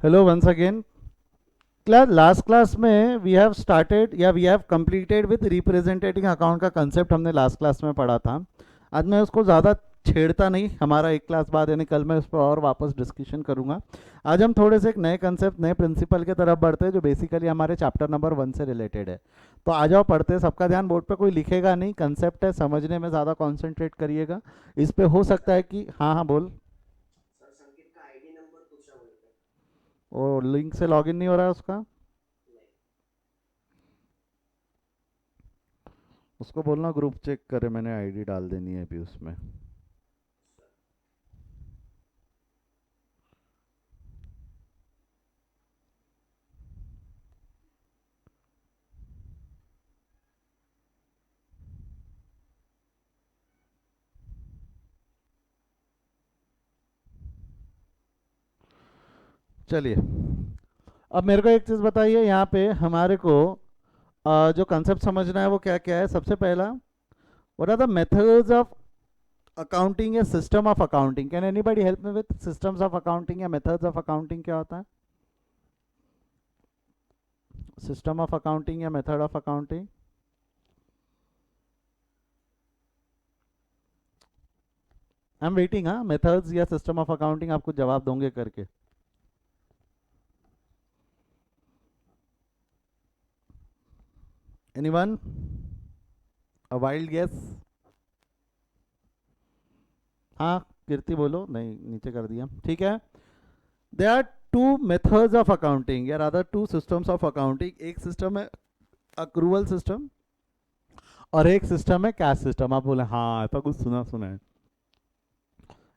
Hello once again. Class last class में we have started या we have completed with representing account का concept हमने last class में पढ़ा था। आज मैं उसको ज़्यादा छेड़ता नहीं, हमारा एक क्लास बाद यानी कल मैं उस पर और वापस डिस्कशन करूंगा। आज हम थोड़े से एक नए कंसेप्ट नए प्रिंसिपल की तरफ बढ़ते हैं जो बेसिकली हमारे चैप्टर नंबर 1 से रिलेटेड है। तो आ जाओ पढ़ते हैं। सबका ध्यान बोर्ड पे कोई लिखेगा नहीं, कंसेप्ट है, समझने में ज़्यादा कॉन्सेंट्रेट करिएगा। इस पे हो सकता है कि हाँ हाँ बोल। वो लिंक से लॉगिन नहीं हो रहा है उसका, उसको बोलना ग्रुप चेक करे, मैंने आईडी डाल देनी है अभी उसमें। चलिए, अब मेरे को एक चीज़ बताइए, यहाँ पे हमारे को जो कंसेप्ट समझना है वो क्या क्या है। सबसे पहला, what are the methods of accounting या system of accounting. Can anybody help me with systems of accounting या मेथड्स ऑफ अकाउंटिंग क्या होता है? सिस्टम ऑफ अकाउंटिंग या method of accounting. I am waiting. हाँ, मेथड्स या सिस्टम ऑफ अकाउंटिंग आपको जवाब दोगे करके। एनीवन? A wild guess? हाँ, कीर्ति बोलो। नहीं, नीचे कर दिया, ठीक है। There are two methods of accounting या rather to systems of accounting. एक सिस्टम है अक्रूवल सिस्टम और एक सिस्टम है कैश सिस्टम। आप बोले हाँ ऐसा कुछ सुना सुना है।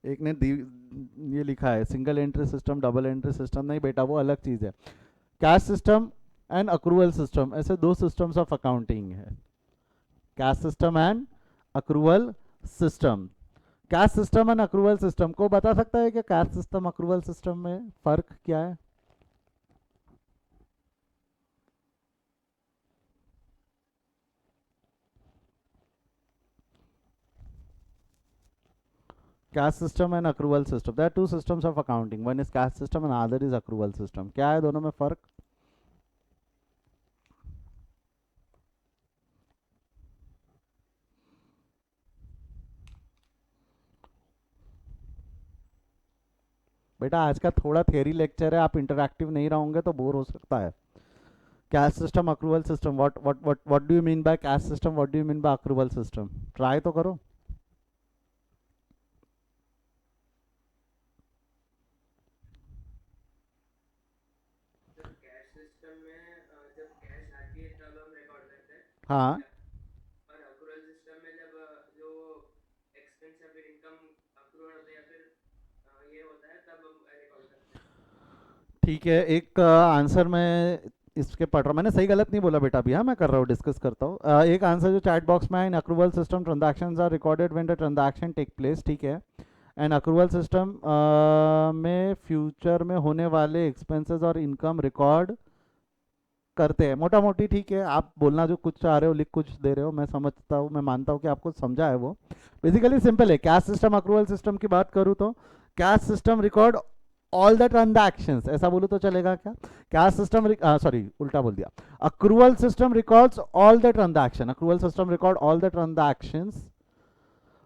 एक ने ये लिखा है single entry system, double entry system. नहीं बेटा, वो अलग चीज़ है। Cash system and accrual system, ऐसे दो सिस्टम्स ऑफ अकाउंटिंग है। Cash system and accrual system. Cash system and accrual system को बता सकता है कि कैश सिस्टम अक्रूवल सिस्टम में फ़र्क क्या है? Cash system and accrual system, there are two systems of accounting, one is cash system and other is accrual system. क्या है दोनों में फ़र्क? बेटा आज का थोड़ा थ्योरी लेक्चर है, आप इंटरैक्टिव नहीं रहोगे तो बोर हो सकता है। Cash system accrual system, what do you mean by cash system, what do you mean bye accrual system? Try तो करो। हाँ, ठीक है। एक आंसर मैं इसके पढ़ रहा हूँ, मैंने सही गलत नहीं बोला बेटा अभी। हाँ, मैं कर रहा हूँ, डिस्कस करता हूँ। एक आंसर जो चैट बॉक्स में है, in accrual system transactions are recorded when the transaction take place, ठीक है। एंड अक्रूवल सिस्टम में फ्यूचर में होने वाले एक्सपेंसेस और इनकम रिकॉर्ड करते हैं, मोटा मोटी। ठीक है, आप बोलना जो कुछ चाह रहे हो, लिख कुछ दे रहे हो, मैं समझता हूँ, मैं मानता हूँ कि आपको समझा है वो। बेसिकली सिंपल है। कैश सिस्टम अक्रूवल सिस्टम की बात करूँ तो cash system record all the transactions, ऐसा बोलूँ तो चलेगा क्या? कैश सिस्टम, सॉरी उल्टा बोल दिया। Accrual system records all the transaction, accrual system record all the transactions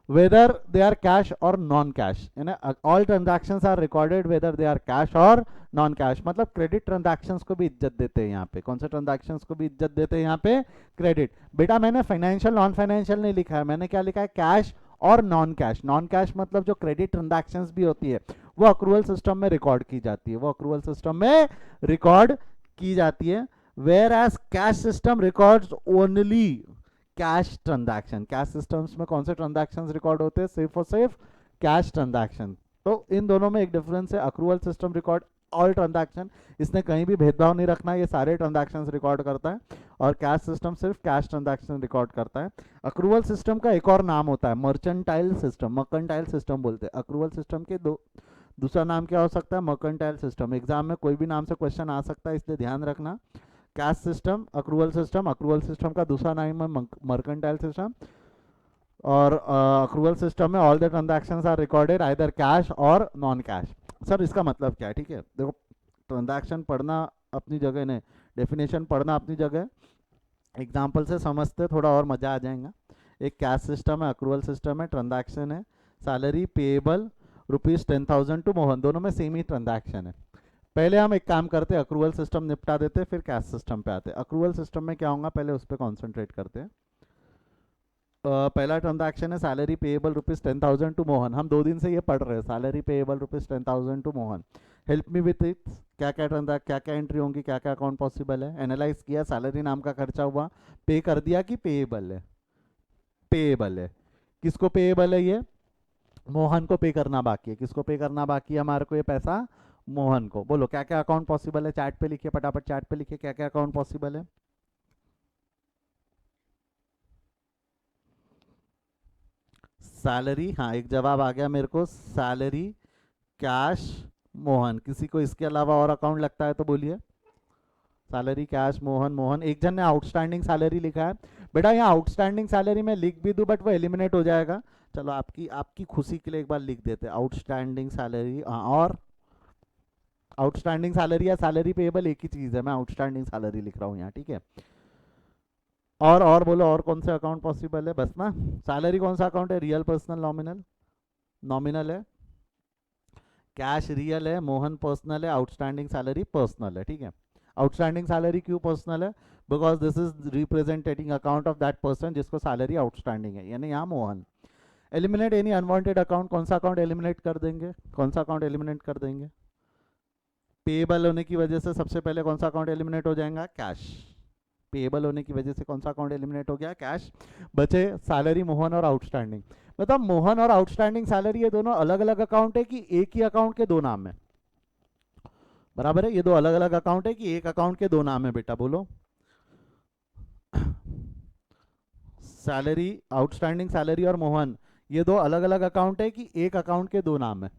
whether they are cash or non cash, यानी all transactions are recorded whether they are cash or non cash। मतलब credit transactions को भी इज्जत देते हैं यहाँ पे। कौन से ट्रांजैक्शंस को भी इज्जत देते हैं यहाँ पे? क्रेडिट। बेटा मैंने फाइनेंशियल नॉन फाइनेंशियल नहीं लिखा है, मैंने क्या लिखा है? कैश और नॉन कैश। नॉन कैश मतलब जो क्रेडिट ट्रांजैक्शंस भी होती है वो अक्रूवल सिस्टम में रिकॉर्ड की जाती है, वो अक्रूवल सिस्टम में रिकॉर्ड की जाती है। Whereas cash system records only cash transaction. Cash systems में कौन से ट्रांजैक्शंस रिकॉर्ड होते हैं? सिर्फ और सिर्फ कैश ट्रांजैक्शन। तो इन दोनों में एक डिफरेंस है। Accrual system record all transaction, इसने कहीं भी भेदभाव नहीं रखना, ये सारे ट्रांजैक्शंस रिकॉर्ड करता है। और कैश सिस्टम सिर्फ कैश ट्रांजैक्शन रिकॉर्ड करता है। अक्रूवल सिस्टम का एक और नाम होता है मर्चेंटाइल सिस्टम, मर्केंटाइल सिस्टम बोलते हैं। अक्रूवल सिस्टम के दो दूसरा नाम क्या हो सकता है? Mercantile system. एग्जाम में कोई भी नाम से क्वेश्चन आ सकता है, इसलिए ध्यान रखना। Cash system, accrual system, accrual system का दूसरा नाम है मर्केंटाइल सिस्टम। और अक्रूवल सिस्टम में all the transactions are recorded either cash और नॉन कैश। सर इसका मतलब क्या है? ठीक है, देखो, ट्रांजैक्शन पढ़ना अपनी जगह नहीं, डेफिनेशन पढ़ना अपनी जगह, एग्जाम्पल से समझते थोड़ा और मज़ा आ जाएगा। एक कैश सिस्टम है, अक्रूवल सिस्टम है, ट्रांजैक्शन है, सैलरी पेएबल ₹10,000 टू मोहन, दोनों में सेम ही ट्रांजैक्शन है। पहले हम एक काम करते हैं, अक्रूवल सिस्टम निपटा देते, फिर कैश सिस्टम पे आते हैं। अक्रूवल सिस्टम में क्या होगा पहले उस पर कॉन्सेंट्रेट करते हैं। पहला ट्रांजैक्शन है सैलरी पेएबल ₹10,000 टू मोहन, हम 2 दिन से ये पढ़ रहे हैं, salary payable ₹10,000 to Mohan. Help me with it, क्या क्या एंट्री होंगी, क्या क्या अकाउंट पॉसिबल है। एनालाइज किया, सैलरी नाम का खर्चा हुआ, पे कर दिया कि पेएबल है, पेएबल है। किसको पेएबल है ये, मोहन को पे करना बाकी है। किसको पे करना बाकी है हमारे को ये पैसा, मोहन को। बोलो क्या क्या अकाउंट पॉसिबल है, चैट पे लिखिए, फटाफट चैट पे लिखिए क्या क्या अकाउंट पॉसिबल है। सैलरी, हाँ एक जवाब आ गया मेरे को, सैलरी, कैश, मोहन। किसी को इसके अलावा और अकाउंट लगता है तो बोलिए। Salary, cash, Mohan, Mohan. एक जन ने आउटस्टैंडिंग सैलरी लिखा है। बेटा यहाँ आउटस्टैंडिंग सैलरी में लिख भी दूं बट वो एलिमिनेट हो जाएगा। चलो आपकी आपकी खुशी के लिए एक बार लिख देते हैं आउटस्टैंडिंग सैलरी। हाँ, और आउटस्टैंडिंग सैलरी या सैलरी पेएबल एक ही चीज़ है, मैं आउटस्टैंडिंग सैलरी लिख रहा हूँ यहाँ, ठीक है। और बोलो, और कौन से अकाउंट पॉसिबल है, बस ना। सैलरी कौन सा अकाउंट है, रियल, पर्सनल, नॉमिनल। नॉमिनल है। कैश रियल है, मोहन पर्सनल है, आउटस्टैंडिंग सैलरी पर्सनल है, ठीक है। आउटस्टैंडिंग सैलरी क्यों पर्सनल है, because this is representing account of that person जिसको सैलरी आउटस्टैंडिंग है, यानी यहाँ Mohan. Eliminate any unwanted account, कौन सा अकाउंट एलिमिनेट कर देंगे, कौन सा अकाउंट एलिमिनेट कर देंगे। पेएबल होने की वजह से सबसे पहले कौन सा अकाउंट एलिमिनेट हो जाएगा, कैश। पेएबल होने की वजह से कौन सा अकाउंट एलिमिनेट हो गया, कैश। बचे सैलरी, मोहन और आउटस्टैंडिंग। मतलब मोहन और आउटस्टैंडिंग सैलरी ये दोनों अलग अलग अकाउंट है कि एक ही अकाउंट के दो नाम है, बराबर है। ये दो अलग अलग अकाउंट है कि एक अकाउंट के दो नाम है, बेटा बोलो। सैलरी, आउटस्टैंडिंग सैलरी और मोहन, ये दो अलग अलग अकाउंट है कि एक अकाउंट के दो नाम है।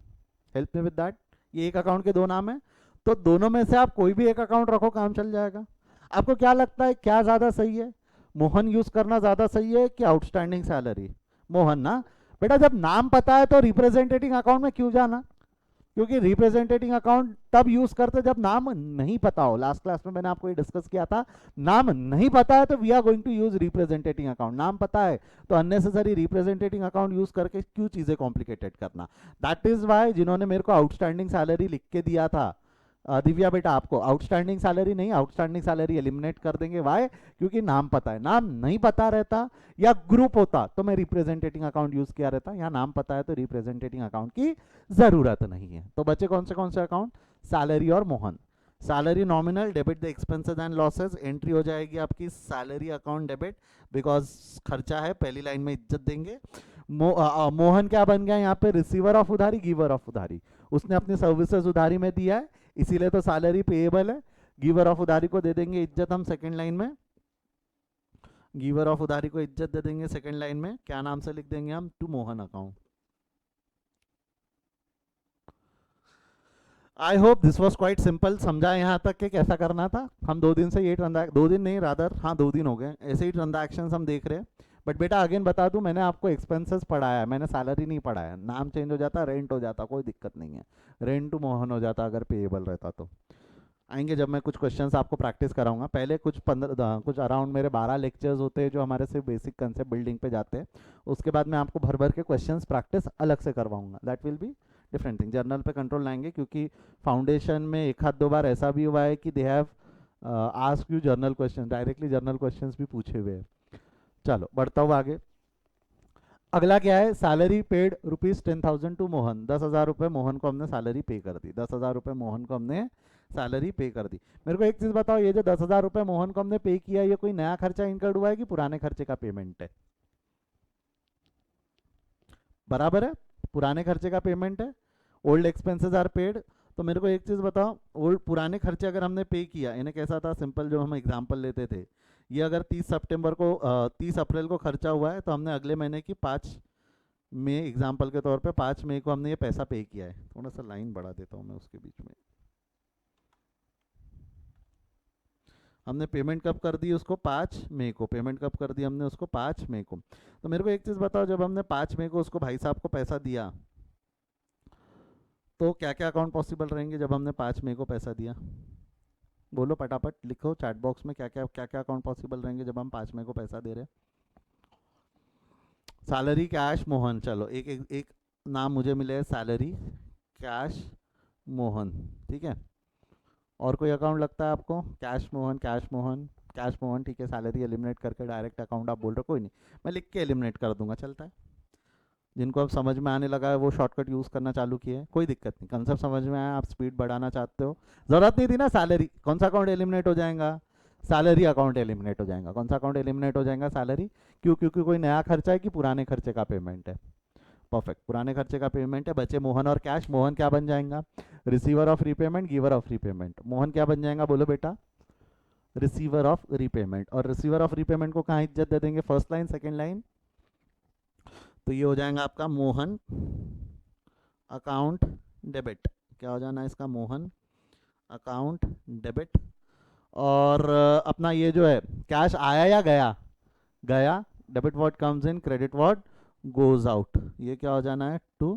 हेल्प मी विद दैट, ये एक अकाउंट के दो नाम है, तो दोनों में से आप कोई भी एक अकाउंट रखो, काम चल जाएगा। आपको क्या लगता है क्या ज़्यादा सही है, मोहन यूज़ करना ज़्यादा सही है कि आउटस्टैंडिंग सैलरी, मोहन ना। बेटा जब नाम पता है तो रिप्रेजेंटेटिंग अकाउंट में क्यों जाना, क्योंकि रिप्रेजेंटेटिंग अकाउंट तब यूज करते जब नाम नहीं पता हो। लास्ट क्लास में मैंने आपको ये डिस्कस किया था, नाम नहीं पता है तो we are going to use representing account. नाम पता है तो अननेसेसरी रिप्रेजेंटेटिंग अकाउंट यूज करके क्यों चीजें कॉम्प्लिकेटेड करना। दैट इज वाई जिन्होंने मेरे को आउटस्टैंडिंग सैलरी लिख के दिया था, दिव्या बेटा आपको आउटस्टैंडिंग सैलरी नहीं, आउटस्टैंडिंग सैलरी एलिमिनेट कर देंगे। वाई, क्योंकि नाम पता है। नाम नहीं पता रहता या ग्रुप होता तो मैं रिप्रेजेंटेटिंग अकाउंट यूज किया रहता, यहाँ नाम पता है तो रिप्रेजेंटेटिंग अकाउंट की जरूरत नहीं है। तो बचे कौन से अकाउंट, सैलरी और Mohan. Salary nominal, debit the expenses and losses, entry हो जाएगी आपकी सैलरी अकाउंट डेबिट, बिकॉज खर्चा है, पहली लाइन में इज्जत देंगे। मोहन क्या बन गया यहाँ पे, रिसीवर ऑफ उधारी, गिवर ऑफ उधारी। उसने अपनी सर्विसेज उधारी में दिया है, इसीलिए तो सैलरी पेएबल है। गिवर ऑफ उधारी को दे देंगे इज्जत हम सेकंड लाइन में, गिवर ऑफ उधारी को इज्जत दे देंगे सेकंड लाइन में, क्या नाम से लिख देंगे हम, to Mohan account. I hope this was quite simple, समझा यहाँ तक कि कैसा करना था। हम 2 दिन से ये ट्रांजैक्शन, 2 दिन नहीं रादर, हाँ 2 दिन हो गए ऐसे ही ट्रांजैक्शन हम देख रहे हैं। बट बेटा अगेन बता दूं, मैंने आपको एक्सपेंसेस पढ़ाया है, मैंने सैलरी नहीं पढ़ाया। नाम चेंज हो जाता, रेंट हो जाता, कोई दिक्कत नहीं है, रेंट टू मोहन हो जाता अगर पेएबल रहता तो। आएंगे जब मैं कुछ क्वेश्चंस आपको प्रैक्टिस कराऊंगा। पहले कुछ अराउंड मेरे 12 लेक्चर्स होते हैं जो हमारे से बेसिक कंसेप्ट बिल्डिंग पे जाते हैं। उसके बाद मैं आपको भर भर के क्वेश्चंस प्रैक्टिस अलग से करवाऊंगा, that will be different thing. Journal पे कंट्रोल लाएंगे क्योंकि फाउंडेशन में एक आध दो बार ऐसा भी हुआ है कि they have ask you journal question, directly journal question भी पूछे हुए हैं। चलो बढ़ता हूँ आगे। अगला क्या है, सैलरी पेड ₹10,000 टू मोहन, 10,000 रुपये मोहन को हमने सैलरी पे कर दी, 10,000 रुपये मोहन को हमने सैलरी पे कर दी। मेरे को एक चीज़ बताओ, ये जो 10,000 रुपये मोहन को हमने पे किया, ये कोई नया खर्चा इनकर्ड हुआ है कि पुराने खर्चे का पेमेंट है, बराबर है, पुराने खर्चे का पेमेंट है। Old expenses are paid. तो मेरे को एक चीज़ बताओ, ओल्ड पुराने खर्चे अगर हमने पे किया, इन्हें कैसा था, सिंपल जो हम एग्जाम्पल लेते थे, ये अगर 30 अप्रैल को खर्चा हुआ है तो हमने अगले महीने की 5 मई एग्जाम्पल के तौर पे 5 मई को हमने ये पैसा पे किया है। थोड़ा सा लाइन बढ़ा देता हूँ मैं उसके बीच में। हमने पेमेंट कब कर दी उसको, 5 मई को। पेमेंट कब कर दी हमने उसको, 5 मई को। तो मेरे को एक चीज़ बताओ, जब हमने 5 मई को उसको भाई साहब को पैसा दिया, तो क्या क्या अकाउंट पॉसिबल रहेंगे जब हमने 5 मई को पैसा दिया? बोलो फटाफट लिखो चैट बॉक्स में, क्या क्या अकाउंट पॉसिबल रहेंगे जब हम 5 मई को पैसा दे रहे हैं? सैलरी कैश मोहन, चलो एक एक, एक नाम मुझे मिले, सैलरी कैश मोहन, ठीक है। और कोई अकाउंट लगता है आपको? Cash Mohan, cash Mohan, cash Mohan, ठीक है। सैलरी एलिमिनेट करके डायरेक्ट अकाउंट आप बोल रहे हो, कोई नहीं, मैं लिख के एलिमिनेट कर दूंगा, चलता है। जिनको अब समझ में आने लगा है वो शॉर्टकट यूज़ करना चालू किए, कोई दिक्कत नहीं, कंसेप्ट समझ में आया, आप स्पीड बढ़ाना चाहते हो, ज़रूरत नहीं थी ना। सैलरी कौन सा अकाउंट एलिमिनेट हो जाएगा? सैलरी अकाउंट एलिमिनेट हो जाएगा। कौन सा अकाउंट एलिमिनेट हो जाएगा? सैलरी। क्यों? क्योंकि कोई नया खर्चा है कि पुराने खर्चे का पेमेंट है? परफेक्ट, पुराने खर्चे का पेमेंट है। बचे मोहन और कैश। मोहन क्या बन जाएगा? Receiver of repayment, giver of repayment. Mohan क्या बन जाएगा बोलो बेटा? Receiver of repayment. और रिसीवर ऑफ रीपेमेंट को कहाँ इज्जत दे देंगे? First line, second line. तो ये हो जाएगा आपका मोहन अकाउंट डेबिट। क्या हो जाना है इसका? Mohan account debit. और अपना ये जो है कैश आया या गया? गया। Debit what comes in, credit what goes out. ये क्या हो जाना है? To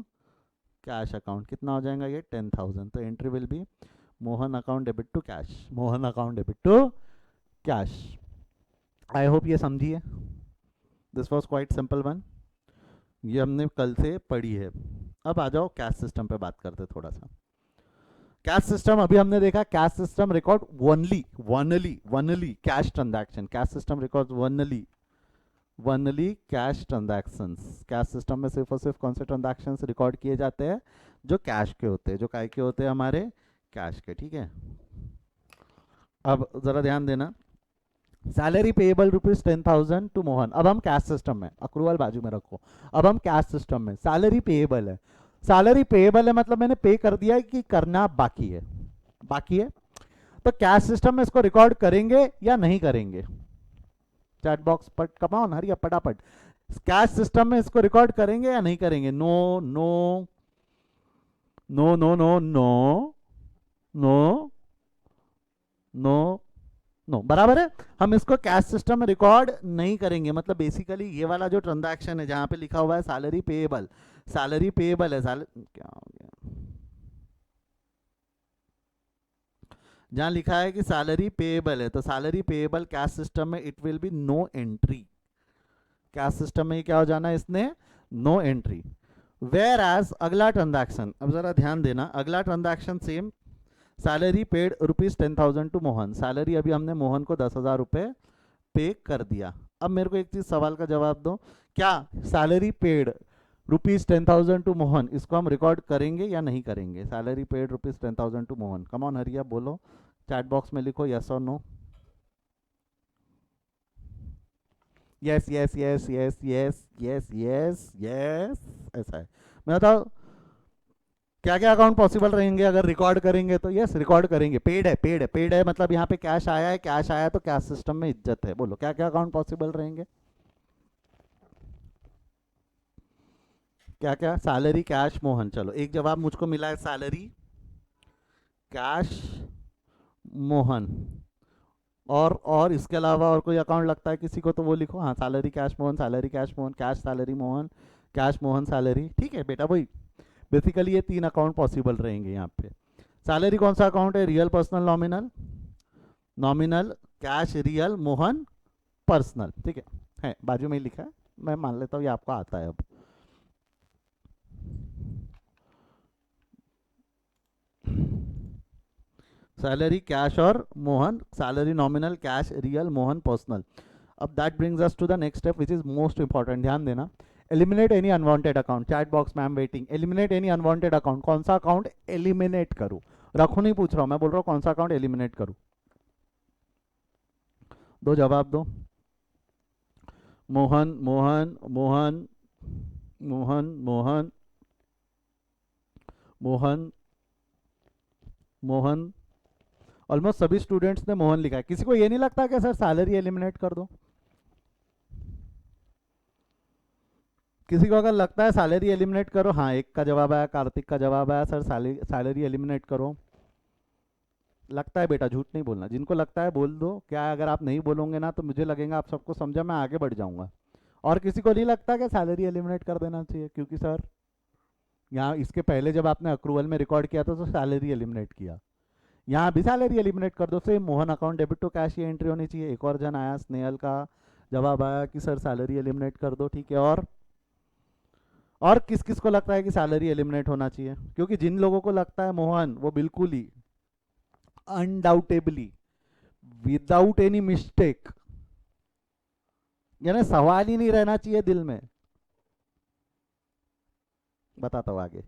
cash account. कितना हो जाएगा ये? 10,000। तो entry will be Mohan account debit to cash. Mohan account debit to cash. I hope ये समझिए। This was quite simple one, ये हमने कल से पढ़ी है। अब आ जाओ कैश सिस्टम पे बात करते थोड़ा सा। कैश सिस्टम अभी हमने देखा, cash system record only cash transaction. Cash system record only cash transactions. Cash system में सिर्फ और सिर्फ कौन से ट्रांजैक्शंस रिकॉर्ड किए जाते हैं? जो कैश के होते हैं, जो काय के होते हैं? हमारे कैश के, ठीक है। अब जरा ध्यान देना, सैलरी पेएबल ₹10,000 टू मोहन। अब हम कैश सिस्टम में, अक्रूवल बाजू में रखो, अब हम कैश सिस्टम में सैलरी पेएबल है। सैलरी पेएबल है मतलब मैंने पे कर दिया है कि करना बाकी है? बाकी है। तो कैश सिस्टम में इसको रिकॉर्ड करेंगे या नहीं करेंगे? चैट बॉक्स पर कमाओ, हरी फटाफट। कैश सिस्टम में इसको रिकॉर्ड करेंगे या नहीं करेंगे? No no no no no no no no no, बराबर है। हम इसको कैश सिस्टम में रिकॉर्ड नहीं करेंगे। मतलब बेसिकली ये वाला जो ट्रांजैक्शन है जहां पे लिखा हुआ है सैलरी पेएबल, सैलरी पेएबल है, क्या हो गया, जहां लिखा है कि सैलरी पेएबल है, तो सैलरी पेएबल कैश सिस्टम में it will be no entry. Cash system में क्या हो जाना है इसने? No entry. वेयर एज अगला ट्रांजैक्शन, अब जरा ध्यान देना, अगला transaction same, salary paid ₹10,000 to Mohan. Salary अभी हमने मोहन को 10,000 रुपये पे कर दिया। अब मेरे को एक चीज सवाल का जवाब दो, क्या सैलरी पेड ₹10,000 टू मोहन इसको हम रिकॉर्ड करेंगे या नहीं करेंगे? Salary paid ₹10,000 to Mohan, come on Hariya बोलो, चैट बॉक्स में लिखो यस और no. Yes yes yes yes yes yes yes yes, ऐसा है। मैं बताओ क्या क्या अकाउंट पॉसिबल रहेंगे अगर रिकॉर्ड करेंगे? तो यस रिकॉर्ड करेंगे। पेड है, पेड है, पेड है मतलब यहाँ पे कैश आया है, कैश आया तो कैश सिस्टम में इज्जत है। बोलो क्या क्या अकाउंट पॉसिबल रहेंगे? क्या क्या? सैलरी कैश मोहन, चलो एक जवाब मुझको मिला है, सैलरी कैश मोहन। और इसके अलावा और कोई अकाउंट लगता है किसी को तो वो लिखो। हाँ, salary cash Mohan, salary cash Mohan, cash salary Mohan, cash Mohan salary, ठीक है बेटा भाई। बेसिकली ये 3 अकाउंट पॉसिबल रहेंगे यहाँ पे। सैलरी कौन सा अकाउंट है? Real, personal, nominal. Nominal cash real Mohan personal, ठीक है बाजू में ही लिखा है, मैं मान लेता हूँ ये आपको आता है। अब सैलरी कैश और Mohan, salary nominal, cash real, Mohan personal. अब that brings us to the next step which is most important, ध्यान देना। Eliminate any unwanted account. Chat box में I am waiting. Eliminate any unwanted account, कौन सा account eliminate करूँ? रखो नहीं पूछ रहा हूँ, मैं बोल रहा हूँ कौन सा अकाउंट एलिमिनेट करूँ। दो जवाब दो। मोहन मोहन मोहन मोहन मोहन मोहन मोहन। ऑलमोस्ट सभी स्टूडेंट्स ने मोहन लिखा है। किसी को ये नहीं लगता कि सर सैलरी एलिमिनेट कर दो? किसी को अगर लगता है सैलरी एलिमिनेट करो, हाँ एक का जवाब आया, कार्तिक का जवाब आया सर सैलरी एलिमिनेट करो। लगता है बेटा, झूठ नहीं बोलना। जिनको लगता है बोल दो। क्या है, अगर आप नहीं बोलोगे ना तो मुझे लगेगा आप सबको समझा, मैं आगे बढ़ जाऊंगा। और किसी को नहीं लगता कि सैलरी एलिमिनेट कर देना चाहिए? क्योंकि सर यहाँ इसके पहले जब आपने अक्रूवल में रिकॉर्ड किया था तो सैलरी एलिमिनेट किया, यहाँ भी सैलरी एलिमिनेट कर दो। Same Mohan account debit to cash ये एंट्री होनी चाहिए। एक और जन आया, स्नेहल का जवाब आया कि सर सैलरी एलिमिनेट कर दो, ठीक है। और किस किस को लगता है कि सैलरी एलिमिनेट होना चाहिए? क्योंकि जिन लोगों को लगता है मोहन, वो बिल्कुल ही अनडाउटेबली विदाउट एनी मिस्टेक, यानी सवाल ही नहीं रहना चाहिए दिल में, बताता हूँ आगे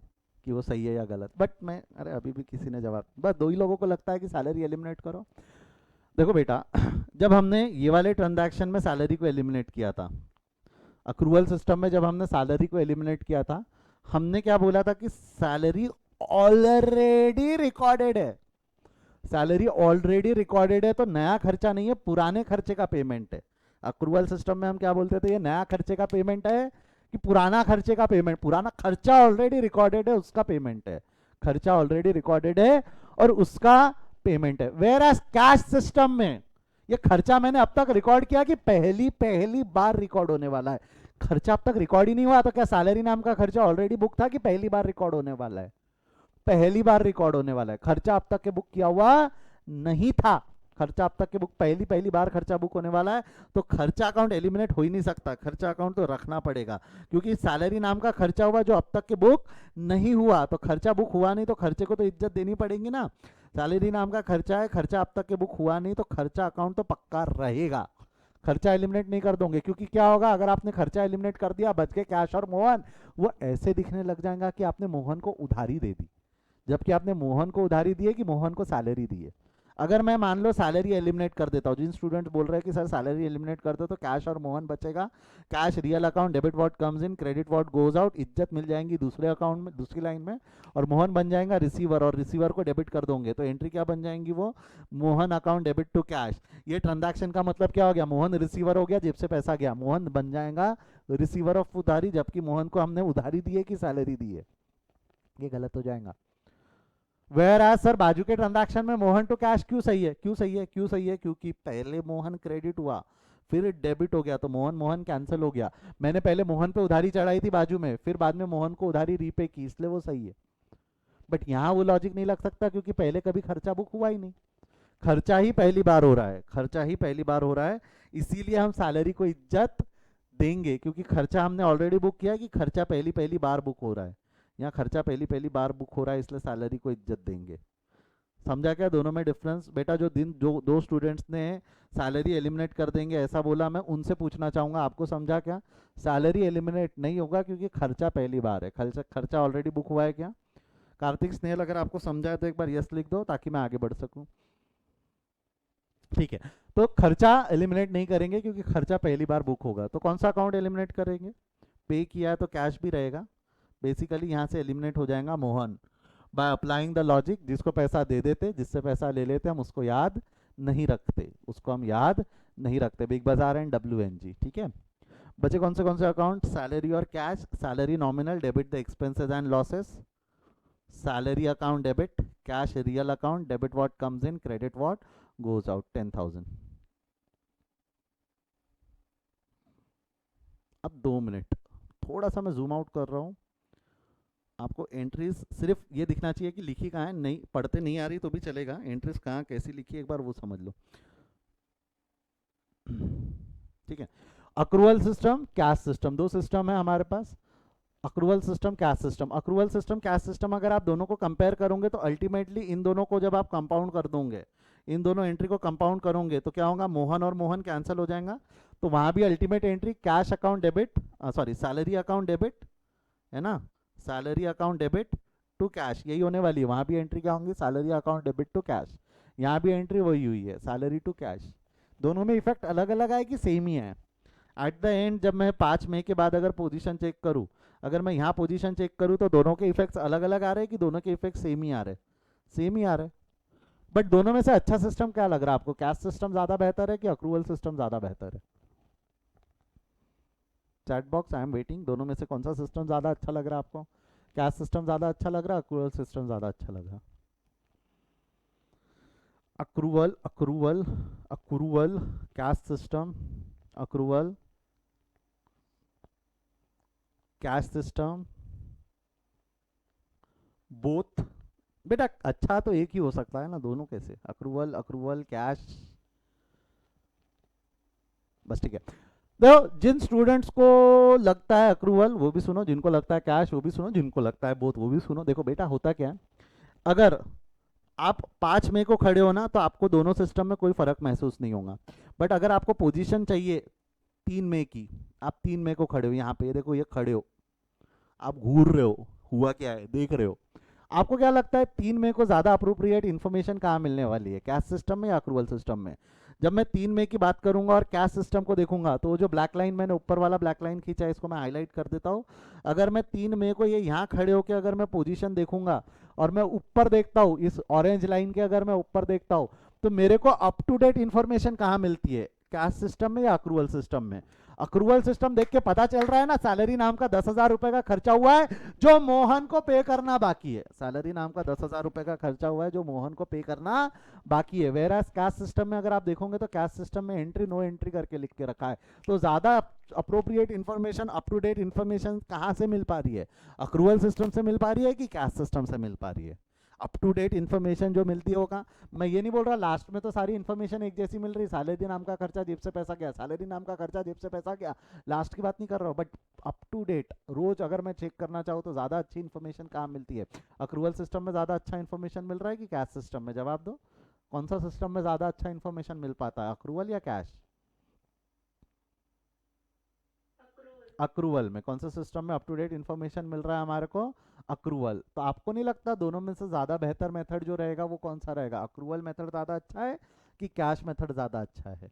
कि वो सही है या गलत। बट मैं, अरे अभी भी किसी ने जवाब, बस दो ही लोगों को लगता है कि सैलरी एलिमिनेट करो। देखो बेटा, जब हमने ये वाले ट्रांजैक्शन में सैलरी को एलिमिनेट किया था, अक्रूवल सिस्टम में जब हमने सैलरी को एलिमिनेट किया था, हमने क्या बोला था कि सैलरी ऑलरेडी रिकॉर्डेड है। सैलरी ऑलरेडी रिकॉर्डेड है तो नया खर्चा नहीं है, पुराने खर्चे का पेमेंट है। अक्रूवल सिस्टम में हम क्या बोलते थे, ये नया खर्चे का पेमेंट है कि पुराना खर्चे का पेमेंट? पुराना खर्चा ऑलरेडी रिकॉर्डेड है, उसका पेमेंट है। खर्चा ऑलरेडी रिकॉर्डेड है और उसका पेमेंट है। वेयर एज कैश सिस्टम में ये खर्चा मैंने अब तक रिकॉर्ड किया कि पहली पहली बार रिकॉर्ड होने वाला है। खर्चा अब तक रिकॉर्ड ही नहीं हुआ, तो क्या सैलरी नाम का खर्चा ऑलरेडी बुक था कि पहली बार रिकॉर्ड होने वाला है? पहली बार रिकॉर्ड होने वाला है। खर्चा अब तक के बुक किया हुआ नहीं था, खर्चा अब तक के बुक पहली पहली बार खर्चा बुक होने वाला है। तो खर्चा अकाउंट एलिमिनेट हो ही नहीं सकता, खर्चा अकाउंट तो रखना पड़ेगा, क्योंकि सैलरी नाम का खर्चा हुआ जो अब तक के बुक नहीं हुआ। तो खर्चा बुक हुआ नहीं तो खर्चे को तो इज्जत देनी पड़ेगी ना। सैलरी नाम का खर्चा है, खर्चा अब तक के बुक हुआ नहीं, तो खर्चा अकाउंट तो पक्का रहेगा। खर्चा एलिमिनेट नहीं कर दोगे, क्योंकि क्या होगा अगर आपने खर्चा एलिमिनेट कर दिया, बच के कैश और मोहन, वो ऐसे दिखने लग जाएगा कि आपने मोहन को उधारी दे दी, जबकि आपने मोहन को उधारी दी है कि मोहन को सैलरी दी है। अगर मैं मान लो सैलरी एलिमिनेट कर देता हूँ, जिन स्टूडेंट बोल रहे हैं कि सर सैलरी एलिमिनेट कर दो तो कैश और मोहन बचेगा, cash real account, debit what comes in, credit what goes out, इज्जत मिल जाएंगी दूसरे अकाउंट में, दूसरी लाइन में, और मोहन बन जाएगा रिसीवर, और रिसीवर को डेबिट कर दोगे तो एंट्री क्या बन जाएंगी, वो Mohan account debit to cash. ये ट्रांजैक्शन का मतलब क्या हो गया, मोहन रिसीवर हो गया, जेब से पैसा गया, मोहन बन जाएगा रिसीवर ऑफ उधारी, जबकि मोहन को हमने उधारी दी है कि सैलरी दी है। ये गलत हो जाएगा। वेयर एज सर बाजू के ट्रांजैक्शन में मोहन टू कैश क्यों सही है, क्यों सही है, क्यों सही है? क्योंकि पहले मोहन क्रेडिट हुआ, फिर डेबिट हो गया, तो मोहन मोहन कैंसिल हो गया। मैंने पहले मोहन पे उधारी चढ़ाई थी बाजू में, फिर बाद में मोहन को उधारी रीपे की, इसलिए वो सही है। बट यहाँ वो लॉजिक नहीं लग सकता, क्योंकि पहले कभी खर्चा बुक हुआ ही नहीं, खर्चा ही पहली बार हो रहा है, खर्चा ही पहली बार हो रहा है। इसीलिए हम सैलरी को इज्जत देंगे, क्योंकि खर्चा हमने ऑलरेडी बुक किया है कि खर्चा पहली पहली बार बुक हो रहा है। यहाँ खर्चा पहली पहली बार बुक हो रहा है, इसलिए सैलरी को इज्जत देंगे। समझा क्या दोनों में डिफरेंस? बेटा जो दो स्टूडेंट्स ने सैलरी एलिमिनेट कर देंगे ऐसा बोला, मैं उनसे पूछना चाहूँगा आपको समझा क्या? सैलरी एलिमिनेट नहीं होगा क्योंकि खर्चा पहली बार है, खर्चा ऑलरेडी बुक हुआ है क्या? कार्तिक, स्नेहल, अगर आपको समझाए तो एक बार यस लिख दो ताकि मैं आगे बढ़ सकूँ। ठीक है, तो खर्चा एलिमिनेट नहीं करेंगे क्योंकि खर्चा पहली बार बुक होगा। तो कौन सा अकाउंट एलिमिनेट करेंगे? पे किया है तो कैश भी रहेगा, बेसिकली यहाँ से एलिमिनेट हो जाएगा Mohan by applying the logic. जिसको पैसा दे देते, जिससे पैसा ले लेते, हम उसको याद नहीं रखते, उसको हम याद नहीं रखते। बिग बाजार एंड WNG, ठीक है। बचे कौन से अकाउंट? सैलरी और cash. Salary nominal, debit the expenses and losses, salary account debit, cash real account, debit what comes in, credit what goes out, 10,000। अब 2 मिनट, थोड़ा सा मैं जूम आउट कर रहा हूँ। आपको एंट्रीज सिर्फ ये दिखना चाहिए कि लिखी कहाँ है, नहीं पढ़ते नहीं आ रही तो भी चलेगा, एंट्रीज कहाँ कैसी लिखी है एक बार वो समझ लो। ठीक है, अक्रूवल सिस्टम, कैश सिस्टम, दो सिस्टम है हमारे पास, accrual system, cash system. Accrual system, cash system, अगर आप दोनों को कंपेयर करोगे तो अल्टीमेटली इन दोनों को जब आप कंपाउंड कर दोगे, इन दोनों एंट्री को कंपाउंड करोगे तो क्या होगा, मोहन और मोहन कैंसिल हो जाएगा, तो वहां भी ultimate entry cash account debit, sorry salary account debit, है ना, salary account debit to cash, यही होने वाली है। वहां भी एंट्री क्या होंगी, salary account debit to cash. यहाँ भी एंट्री वही हुई है, सैलरी टू कैश। दोनों में इफेक्ट अलग अलग आए कि सेम ही है? एट द एंड जब मैं 5 मई के बाद अगर पोजीशन चेक करूँ, अगर मैं यहाँ पोजीशन चेक करूँ तो दोनों के इफेक्ट्स अलग अलग आ रहे हैं कि दोनों के इफेक्ट सेम ही आ रहे हैं? सेम ही आ रहे हैं। बट दोनों में से अच्छा सिस्टम क्या लग रहा है आपको? कैश सिस्टम ज़्यादा बेहतर है कि अक्रूवल सिस्टम ज़्यादा बेहतर है? Chat box, I am waiting. दोनों में से कौन सा सिस्टम ज़्यादा अच्छा लग रहा है आपको? कैश सिस्टम ज़्यादा अच्छा लग रहा है, अक्रूवल सिस्टम ज़्यादा अच्छा लग रहा है? Accrual, accrual, accrual, cash system, accrual, cash system, both बेटा, अच्छा तो एक ही हो सकता है ना, दोनों कैसे? अक्रूवल अक्रूवल कैश, बस ठीक है। देखो, जिन स्टूडेंट्स को लगता है अक्रूवल वो भी सुनो, जिनको लगता है कैश वो भी सुनो, जिनको लगता है बोथ वो भी सुनो। देखो बेटा, होता क्या है, अगर आप 5 मई को खड़े हो ना तो आपको दोनों सिस्टम में कोई फर्क महसूस नहीं होगा। बट अगर आपको पोजीशन चाहिए 3 मई की, आप 3 मई को खड़े हो, यहाँ पे ये देखो, ये खड़े हो, आप घूर रहे हो, हुआ क्या है देख रहे हो, आपको क्या लगता है 3 मई को ज़्यादा अप्रोप्रिएट इन्फॉर्मेशन कहाँ मिलने वाली है, कैश सिस्टम में या अक्रूवल सिस्टम में? जब मैं 3 मई की बात करूंगा और कैश सिस्टम को देखूंगा, तो वो जो ब्लैक लाइन मैंने ऊपर वाला ब्लैक लाइन खींचा है, इसको मैं हाईलाइट कर देता हूँ। अगर मैं 3 मई को ये यहाँ खड़े होकर अगर मैं पोजीशन देखूंगा और मैं ऊपर देखता हूँ, इस ऑरेंज लाइन के अगर मैं ऊपर देखता हूँ, तो मेरे को अप टू डेट इन्फॉर्मेशन कहाँ मिलती है, कैश सिस्टम में या अक्रूवल सिस्टम में? अक्रूवल सिस्टम देख के पता चल रहा है ना, सैलरी नाम का 10,000 रुपए का खर्चा हुआ है जो मोहन को पे करना बाकी है। सैलरी नाम का 10,000 रुपए का खर्चा हुआ है जो मोहन को पे करना बाकी है। वेर एज कैश सिस्टम में अगर आप देखोगे तो कैश सिस्टम में एंट्री नो एंट्री करके लिख के रखा है। तो ज्यादा appropriate information, up to date information कहाँ से मिल पा रही है, अक्रूवल सिस्टम से मिल पा रही है कि कैश सिस्टम से मिल पा रही है? अप टू डेट इन्फॉर्मेशन जो मिलती होगा, मैं ये नहीं बोल रहा लास्ट में तो सारी इन्फॉर्मेशन एक जैसी मिल रही, सैलरी नाम का खर्चा जेब से पैसा गया, सैलरी नाम का खर्चा जेब से पैसा गया, लास्ट की बात नहीं कर रहा हूँ, बट अप टू डेट रोज अगर मैं चेक करना चाहूँ तो ज़्यादा अच्छी इन्फॉर्मेशन कहाँ मिलती है? अक्रूवल सिस्टम में ज़्यादा अच्छा इन्फॉर्मेशन मिल रहा है कि कैश सिस्टम में? जवाब दो, कौन सा सिस्टम में ज़्यादा अच्छा इन्फॉर्मेशन मिल पाता है, अक्रूवल या कैश? अक्रूवल में। कौन सा सिस्टम में अप टू डेट इन्फॉर्मेशन मिल रहा है हमारे को? अक्रूवल। तो आपको नहीं लगता दोनों में से ज़्यादा बेहतर मेथड जो रहेगा वो कौन सा रहेगा, अक्रूवल मेथड ज़्यादा अच्छा है कि कैश मेथड ज़्यादा अच्छा है?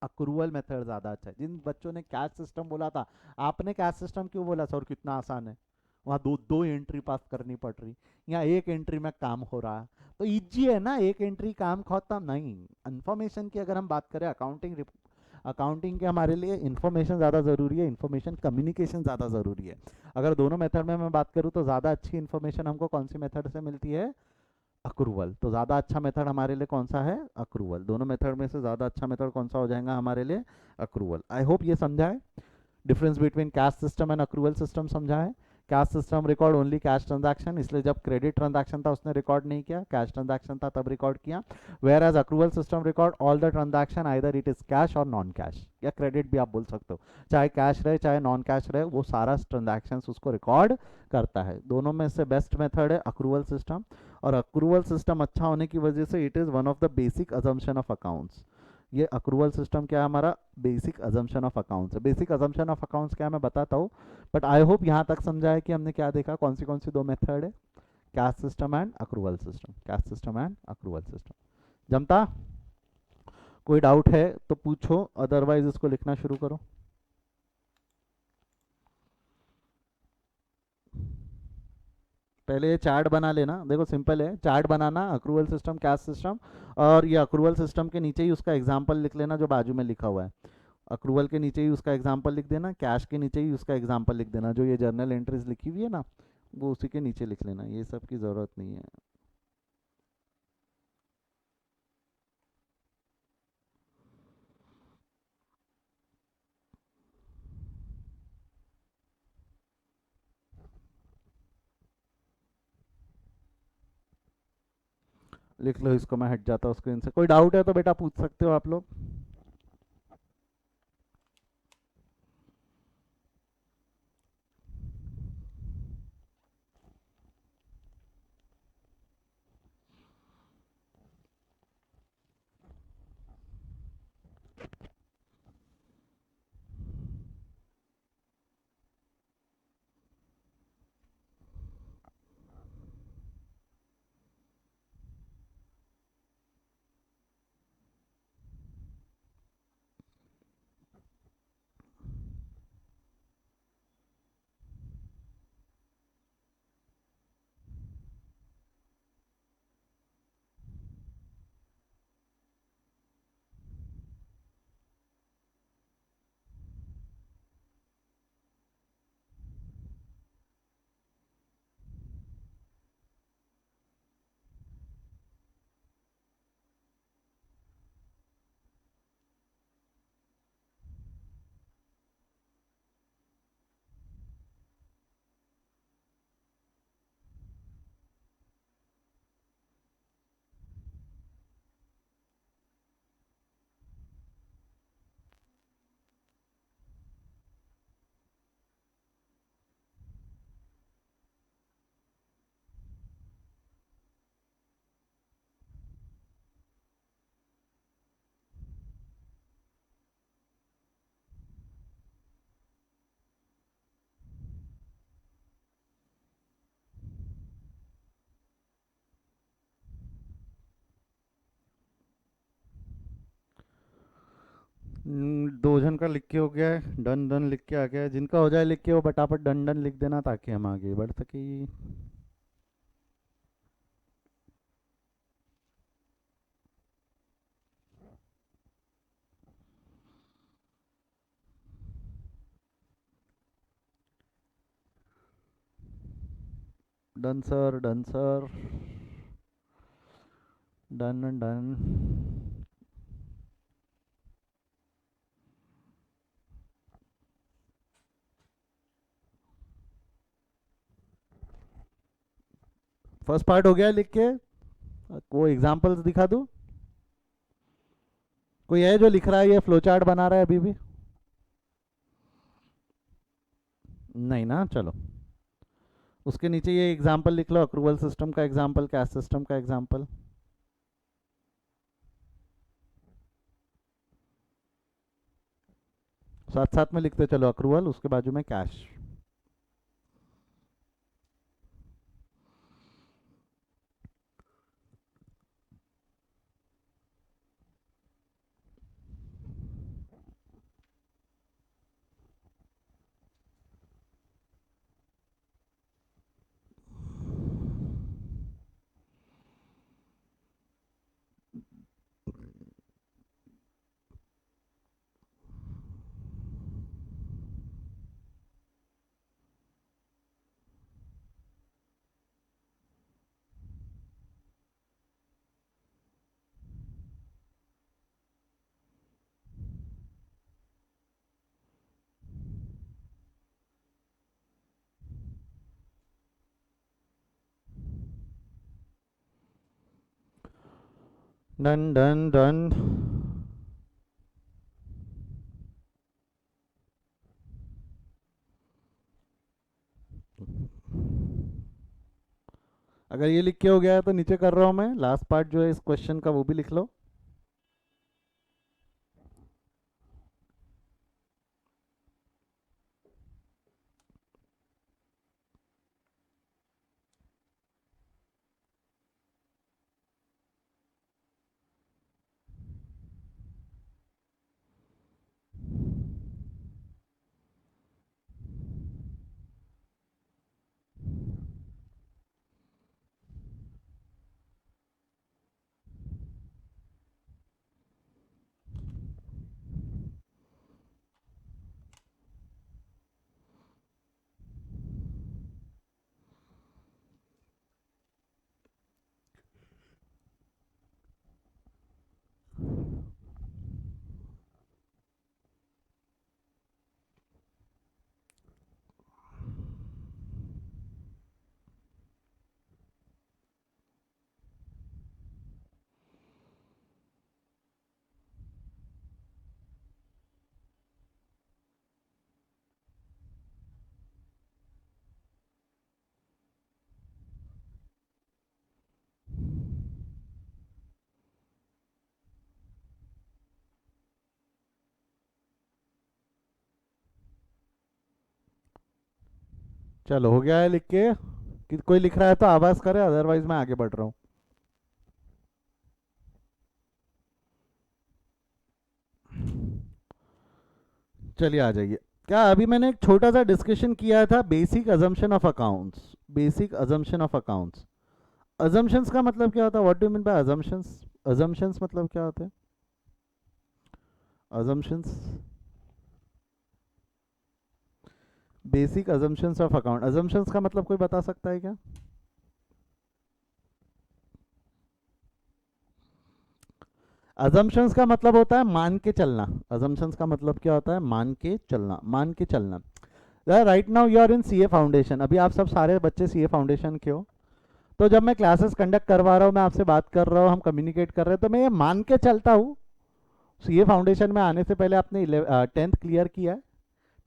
अक्रूवल मेथड ज़्यादा अच्छा है। जिन बच्चों ने कैश सिस्टम बोला था, आपने कैश सिस्टम क्यों बोला सर, कितना आसान है, वहाँ दो दो एंट्री पास करनी पड़ रही, यहाँ एक एंट्री में काम हो रहा है, तो इजी है ना, एक एंट्री काम खत्म। नहीं, इन्फॉर्मेशन की अगर हम बात करें, अकाउंटिंग के हमारे लिए इन्फॉर्मेशन ज़्यादा ज़रूरी है, इन्फॉर्मेशन कम्युनिकेशन ज़्यादा ज़रूरी है। अगर दोनों मेथड में मैं बात करूँ तो ज़्यादा अच्छी इन्फॉर्मेशन हमको कौन सी मेथड से मिलती है? अक्रूवल। तो ज़्यादा अच्छा मेथड हमारे लिए कौन सा है? अक्रूवल। दोनों मेथड में से ज़्यादा अच्छा मेथड कौन सा हो जाएगा हमारे लिए? अक्रूवल। आई होप ये समझा है, difference between cash system and accrual system समझा है। Cash system record only cash transaction, इसलिए जब क्रेडिट ट्रांजैक्शन था उसने रिकॉर्ड नहीं किया, कैश ट्रांजैक्शन था तब रिकॉर्ड किया। Whereas accrual system record all the transaction, either it is cash और नॉन कैश, या क्रेडिट भी आप बोल सकते हो, चाहे कैश रहे चाहे नॉन कैश रहे, वो सारा ट्रांजैक्शन उसको रिकॉर्ड करता है। दोनों में से बेस्ट मेथड है अक्रूवल सिस्टम, और अक्रूवल सिस्टम अच्छा होने की वजह से it is one of the basic assumption of accounts. ये अक्रूवल सिस्टम क्या है हमारा? बेसिक अजम्पशन ऑफ अकाउंट्स है। बेसिक अजम्पशन ऑफ अकाउंट्स क्या है मैं बताता हूँ, बट आई होप यहाँ तक समझा है कि हमने क्या देखा, कौन सी दो मेथड है, cash system and accrual system, cash system and accrual system. जमता? कोई डाउट है तो पूछो, अदरवाइज इसको लिखना शुरू करो। पहले ये चार्ट बना लेना, देखो सिंपल है चार्ट बनाना, अक्रूवल सिस्टम कैश सिस्टम, और ये अक्रूवल सिस्टम के नीचे ही उसका एग्जाम्पल लिख लेना जो बाजू में लिखा हुआ है। अक्रूवल के नीचे ही उसका एग्जाम्पल लिख देना, कैश के नीचे ही उसका एग्जाम्पल लिख देना, जो ये जर्नल एंट्रीज लिखी हुई है ना वो उसी के नीचे लिख लेना, ये सब की ज़रूरत नहीं है। लिख लो इसको, मैं हट जाता हूँ स्क्रीन से। कोई डाउट है तो बेटा पूछ सकते हो आप लोग। दो जन का लिख के हो गया है, डन डन लिख के आ गया है। जिनका हो जाए लिख के वो फटाफट डन डन लिख देना ताकि हम आगे बढ़ सके। Done sir, done sir, done done. First part हो गया लिख के। कोई एग्जांपल्स दिखा दूं? कोई है जो लिख रहा है, ये फ्लो चार्ट बना रहा है अभी भी? नहीं ना, चलो। उसके नीचे ये एग्जांपल लिख लो, अक्रूवल सिस्टम का एग्जांपल, कैश सिस्टम का एग्जांपल। साथ साथ में लिखते चलो, अक्रूवल उसके बाजू में कैश। Done done done. अगर ये लिख के हो गया है तो नीचे कर रहा हूं मैं, लास्ट पार्ट जो है इस क्वेश्चन का वो भी लिख लो। चलो हो गया है लिख के? कि कोई लिख रहा है तो आवाज करे, अदरवाइज मैं आगे बढ़ रहा हूँ। चलिए आ जाइए। क्या अभी मैंने एक छोटा सा डिस्कशन किया था, basic assumption of accounts. Basic assumption of accounts. Assumptions का मतलब क्या होता है? What do you mean bye assumptions? Assumptions मतलब क्या होते हैं? Assumptions, basic assumptions of account. Assumptions का मतलब कोई बता सकता है क्या? अजम्पशंस का मतलब होता है मान के चलना। अजम्पशंस का मतलब क्या होता है? मान के चलना, मान के चलना। Right now you are in CA foundation, अभी आप सब सारे बच्चे सीए फाउंडेशन के हो। तो जब मैं क्लासेस कंडक्ट करवा रहा हूँ, मैं आपसे बात कर रहा हूँ, हम कम्युनिकेट कर रहे हैं, तो मैं ये मान के चलता हूँ सीए फाउंडेशन में आने से पहले आपने 10th क्लियर किया है,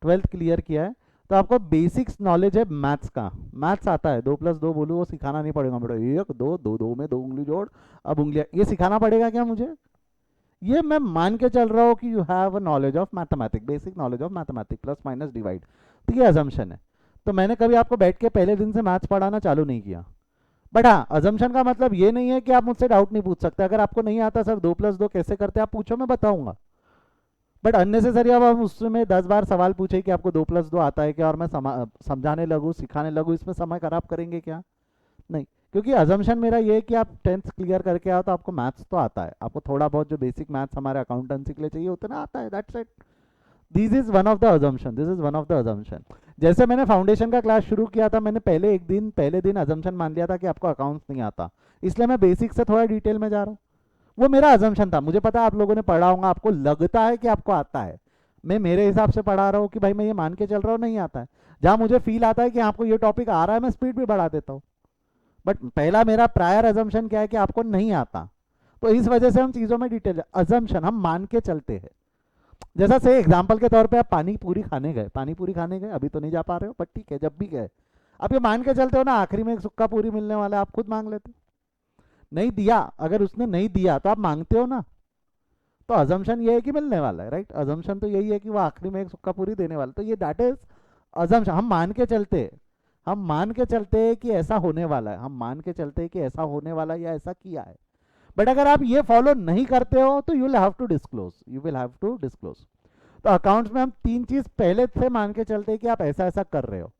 12th क्लियर किया है, तो आपको बेसिक्स नॉलेज है मैथ्स का। मैथ्स आता है, 2+2 बोलूँ वो सिखाना नहीं पड़ेगा बेटा, एक दो दो दो में दो उंगली जोड़, अब उंगलियां, ये सिखाना पड़ेगा क्या मुझे? ये मैं मान के चल रहा हूँ कि you have a knowledge of mathematics, basic knowledge of mathematics, plus minus divide. तो ये अजम्पशन है। तो मैंने कभी आपको बैठ के पहले दिन से मैथ्स पढ़ाना चालू नहीं किया। बट हाँ, अजम्पशन का मतलब ये नहीं है कि आप मुझसे डाउट नहीं पूछ सकते। अगर आपको नहीं आता सर 2+2 कैसे करते, आप पूछो, मैं बताऊंगा। बट अननेसेसरी अब हम उसमें 10 बार सवाल पूछे कि आपको 2+2 आता है क्या, और मैं समझाने लगूँ सिखाने लगूँ, इसमें समय खराब करेंगे क्या? नहीं, क्योंकि अजम्पशन मेरा ये है कि आप 10th क्लियर करके आओ तो आपको मैथ्स तो आता है, आपको थोड़ा बहुत जो बेसिक मैथ्स हमारे अकाउंटेंसी के लिए चाहिए उतना आता है, that's it. This is one of the assumption, this is one of the assumption. जैसे मैंने फाउंडेशन का क्लास शुरू किया था, मैंने पहले दिन अजम्पशन मान लिया था कि आपको अकाउंट्स नहीं आता, इसलिए मैं बेसिक से थोड़ा डिटेल में जा रहा हूँ। वो मेरा अजम्पशन था, मुझे पता है आप लोगों ने पढ़ा होगा, आपको लगता है कि आपको आता है, मैं मेरे हिसाब से पढ़ा रहा हूँ कि भाई मैं ये मान के चल रहा हूँ नहीं आता है। जहाँ मुझे फील आता है कि आपको ये टॉपिक आ रहा है, मैं स्पीड भी बढ़ा देता हूँ। बट पहला मेरा प्रायर अजम्पशन क्या है कि आपको नहीं आता, तो इस वजह से हम चीज़ों में डिटेल अजम्पशन हम मान के चलते हैं। जैसा से एग्जाम्पल के तौर पे आप पानी पूरी खाने गए, अभी तो नहीं जा पा रहे हो बट ठीक है, जब भी गए आप ये मान के चलते हो ना, आखिरी में एक सुक्का पूरी मिलने वाला है, आप खुद मांग लेते हो। नहीं दिया, अगर उसने नहीं दिया तो आप मांगते हो ना, तो अजम्पशन ये है कि मिलने वाला है, राइट? अजम्पशन तो यही है कि वो आखिरी में एक सुक्का पूरी देने वाला है, तो ये दैट इज अजम्पशन। हम मान के चलते हैं, हम मान के चलते हैं कि ऐसा होने वाला है, हम मान के चलते हैं कि ऐसा होने वाला है या ऐसा किया है। बट अगर आप ये फॉलो नहीं करते हो तो you will have to disclose, you will have to disclose. तो अकाउंट्स में हम 3 चीज पहले से मान के चलते हैं कि आप ऐसा ऐसा कर रहे हो,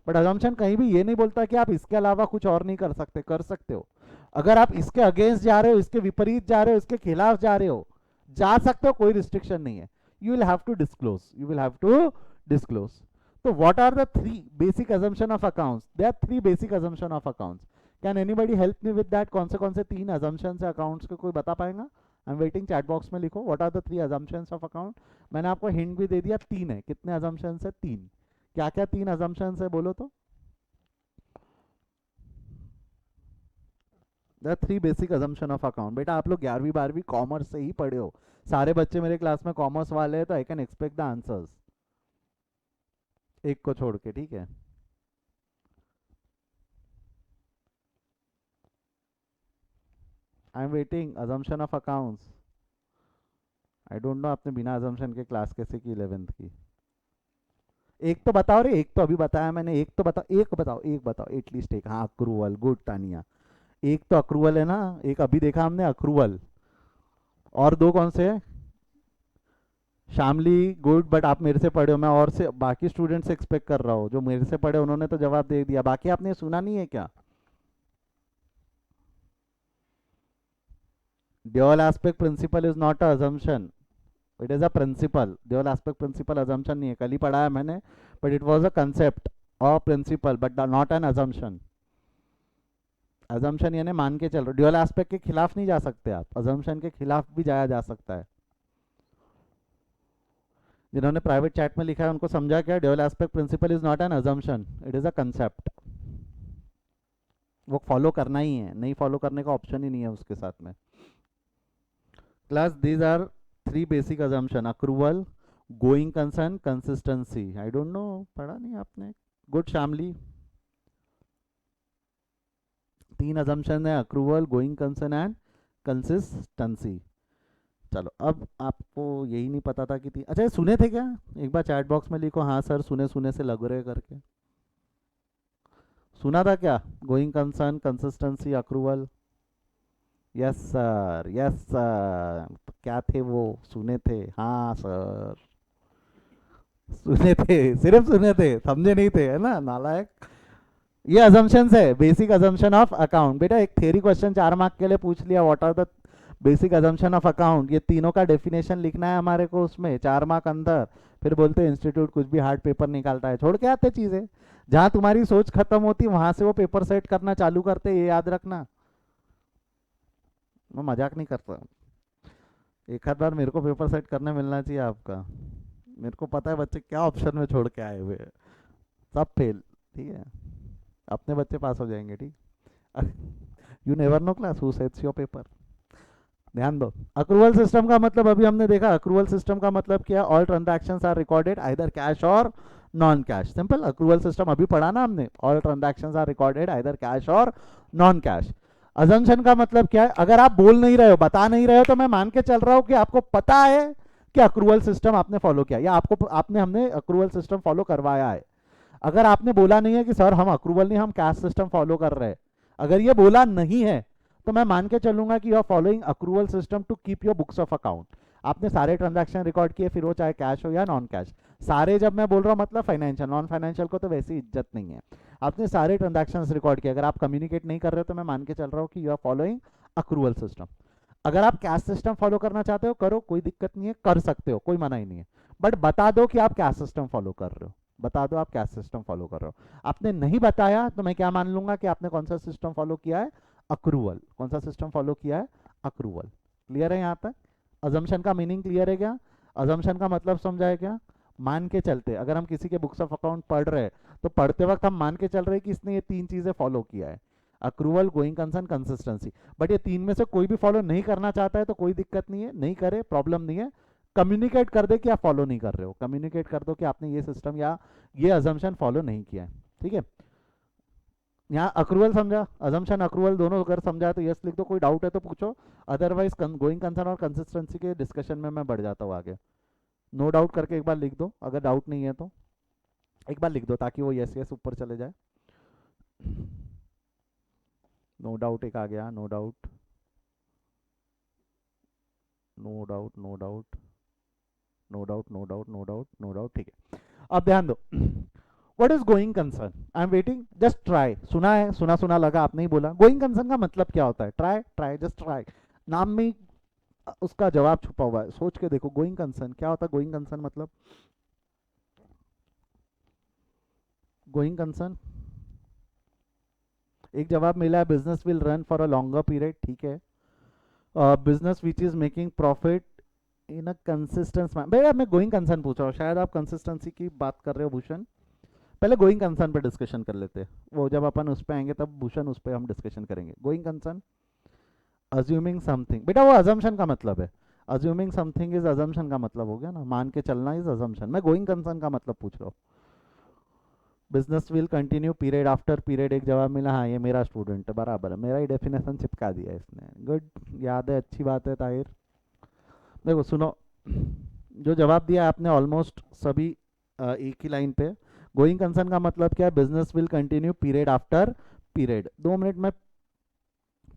बट अजम्पशन कहीं भी ये नहीं बोलता कि आप इसके अलावा कुछ और नहीं कर सकते, कर सकते हो। अगर आप इसके अगेंस्ट जा रहे हो, इसके विपरीत जा रहे हो, इसके खिलाफ जा रहे हो, जा सकते हो, कोई रिस्ट्रिक्शन नहीं है। You will have to disclose, you will have to disclose. तो what are the 3 basic assumption of accounts? There are 3 basic assumption of accounts. Can anybody help me with that? कौन से 3 assumptions है accounts के, कोई बता पाएगा? I am waiting, chat box में लिखो what are the 3 assumptions of account. मैंने आपको हिंट भी दे दिया, 3 है। कितने assumptions है? 3। क्या क्या 3 assumptions है बोलो तो? The 3 basic assumption of account. बेटा आप लोग 11वीं 12वीं कॉमर्स से ही पढ़े हो, सारे बच्चे मेरे क्लास में कॉमर्स वाले हैं, तो I can expect the answers, एक को छोड़ के, ठीक है? आई am waiting, assumption of accounts. I don't no आपने बिना assumption के क्लास कैसे की 11th की। एक तो बताओ रे, एक तो अभी बताया मैंने, एक तो बताओ, एक बताओ एटलीस्ट एक। हाँ, अक्रूवल, गुड तानिया, एक तो अक्रूवल है ना, एक अभी देखा हमने अक्रूवल, और 2 कौन से हैं? शामली, गुड, बट आप मेरे से पढ़े हो, मैं और से बाकी स्टूडेंट से एक्सपेक्ट कर रहा हूँ, जो मेरे से पढ़े उन्होंने तो जवाब दे दिया, बाकी आपने सुना नहीं है क्या? Dual aspect principle is not a assumption, it is a principle. Dual aspect principle assumption नहीं है, कल ही पढ़ाया मैंने, but it was a concept और principle but not an assumption. Assumption यानी मान के चल रहे, ड्यूअल एस्पेक्ट के खिलाफ नहीं जा सकते आप, अजम्पशन के खिलाफ भी जाया जा सकता है। जिन्होंने प्राइवेट चैट में लिखा है उनको समझा क्या? Dual aspect principle is not an assumption, it is a concept. वो फॉलो करना ही है, नहीं फॉलो करने का ऑप्शन ही नहीं है उसके साथ में। Class these are 3 basic assumption: accrual, going concern, consistency. I don't know, पढ़ा नहीं आपने? गुड शामली। 3 assumption है: accrual, going concern and consistency. चलो, अब आपको यही नहीं पता था कि अच्छा ये सुने थे क्या? एक बार चैट बॉक्स में लिखो, हाँ सर सुने, सुने से लग रहे करके। सुना था क्या? Going concern, consistency, accrual? Yes sir, yes sir. क्या थे वो? सुने थे? हाँ सर सुने थे, सिर्फ सुने थे, समझे नहीं थे, है ना नालायक। ये अजम्पशंस है, बेसिक अजम्पशन ऑफ अकाउंट। बेटा एक थ्योरी क्वेश्चन 4 मार्क के लिए पूछ लिया, what are the basic assumption of account, ये तीनों का डेफिनेशन लिखना है हमारे को उसमें 4 मार्क अंदर। फिर बोलते हैं इंस्टीट्यूट कुछ भी हार्ड पेपर निकालता है, छोड़ के आते चीजें। जहां तुम्हारी सोच खत्म होती वहां से वो पेपर सेट करना चालू करते, ये याद रखना। मैं मजाक नहीं करता, एक आध बार मेरे को पेपर सेट करने मिलना चाहिए आपका। मेरे को पता है बच्चे क्या ऑप्शन में छोड़ के आए हुए हैं, सब फेल, ठीक है? अपने बच्चे पास हो जाएंगे, ठीक? You never know class who sets your paper. ध्यान दो, अक्रूवल सिस्टम का मतलब अभी हमने देखा, अक्रूवल सिस्टम का मतलब क्या? All transactions are recorded either cash और non cash. Simple, accrual system अभी पढ़ा ना हमने, all transactions are recorded either cash और नॉन कैश। अजम्पशन का मतलब क्या है? अगर आप बोल नहीं रहे हो, बता नहीं रहे हो, तो मैं मान के चल रहा हूं कि आपको पता है कि अक्रूवल सिस्टम आपने फॉलो किया, या आपको हमने अक्रूवल सिस्टम फॉलो करवाया है। अगर आपने बोला नहीं है कि सर हम अक्रूवल नहीं, हम कैश सिस्टम फॉलो कर रहे हैं, अगर ये बोला नहीं है तो मैं मान के चलूंगा कि you are following accrual system to keep your books of account. आपने सारे ट्रांजैक्शन रिकॉर्ड किए, फिर वो चाहे कैश हो या नॉन कैश। सारे जब मैं बोल रहा हूँ मतलब फाइनेंशियल, नॉन फाइनेंशियल को तो वैसी इज्जत नहीं है। आपने सारे ट्रांजैक्शंस रिकॉर्ड किए, अगर आप कम्युनिकेट नहीं कर रहे हो तो मैं मान के चल रहा हूँ कि you are following accrual system. अगर आप कैश सिस्टम फॉलो करना चाहते हो करो, कोई दिक्कत नहीं है, कर सकते हो, कोई मना ही नहीं है। बट बता दो कि आप कैश सिस्टम फॉलो कर रहे हो, बता दो आप कैश सिस्टम फॉलो कर रहे हो। आपने नहीं बताया तो मैं क्या मान लूंगा कि आपने कौन सा सिस्टम फॉलो किया है, अक्रूवल। कौन सा सिस्टम फॉलो किया है, अक्रूवल। क्लियर है यहाँ तक? अजम्पशन का मीनिंग क्लियर है क्या? अजम्पशन का मतलब समझा है क्या? मान के चलते, अगर हम किसी के बुक्स ऑफ अकाउंट पढ़ रहे हैं तो पढ़ते वक्त हम मान के चल रहे हैं कि इसने ये तीन चीजें फॉलो किया है, accrual, going concern, consistency. But ये तीन में से कोई भी फॉलो नहीं करना चाहता है तो कोई दिक्कत नहीं है, नहीं करे, प्रॉब्लम नहीं है। कम्युनिकेट कर दे कि आप फॉलो नहीं कर रहे हो, कम्युनिकेट कर दो कि आपने ये सिस्टम या ये अजम्पशन फॉलो नहीं किया है। ठीक है, यहाँ अक्रूवल समझा, अजम्पशन अक्रूवल दोनों अगर समझा तो यस लिख दो, कोई डाउट है तो पूछो, अदरवाइज गोइंग कंसर्न और कंसिस्टेंसी के डिस्कशन में मैं बढ़ जाता हूँ आगे। नो डाउट करके एक बार लिख दो, अगर डाउट नहीं है तो एक बार लिख दो ताकि वो यस यस ऊपर चले जाए। नो डाउट एक आ गया, no doubt, no doubt, no doubt, no doubt, no doubt, no doubt, no doubt. ठीक है, अब ध्यान दो, what is going concern, I am waiting, just try. सुना है, सुना सुना लगा, आप नहीं बोला। गोइंग कंसर्न का मतलब क्या होता है? ट्राई, ट्राई, जस्ट ट्राई, नाम में ही उसका जवाब छुपा हुआ है, सोच के देखो। गोइंग कंसर्न क्या होता है? गोइंग कंसर्न मतलब, गोइंग कंसर्न एक जवाब मिला है, business will run for a longer period. ठीक है, business which is making profit in a consistence. भैया मैं गोइंग कंसर्न पूछ रहा हूँ, शायद आप कंसिस्टेंसी की बात कर रहे हो भूषण। पहले गोइंग कंसर्न पे डिस्कशन कर लेते हैं, वो जब अपन उस पे आएंगे तब भूषण उस पे हम डिस्कशन करेंगे। गोइंग कंसर्न, अज्यूमिंग समथिंग, बेटा वो अजम्पशन का मतलब है। अज्यूमिंग समथिंग इज अजम्पशन का मतलब हो गया ना, मान के चलना इज अजम्पशन। मैं गोइंग कंसर्न का मतलब पूछ रहा हूँ। Business will continue period after period, एक जवाब मिला, हाँ ये मेरा स्टूडेंट है, बराबर है, मेरा ही डेफिनेशन चिपका दिया इसने, गुड, याद है, अच्छी बात है ताहिर। देखो सुनो, जो जवाब दिया आपने ऑलमोस्ट सभी एक ही लाइन पे। गोइंग कंसर्न का मतलब क्या है? Business will continue period after period. 2 minute में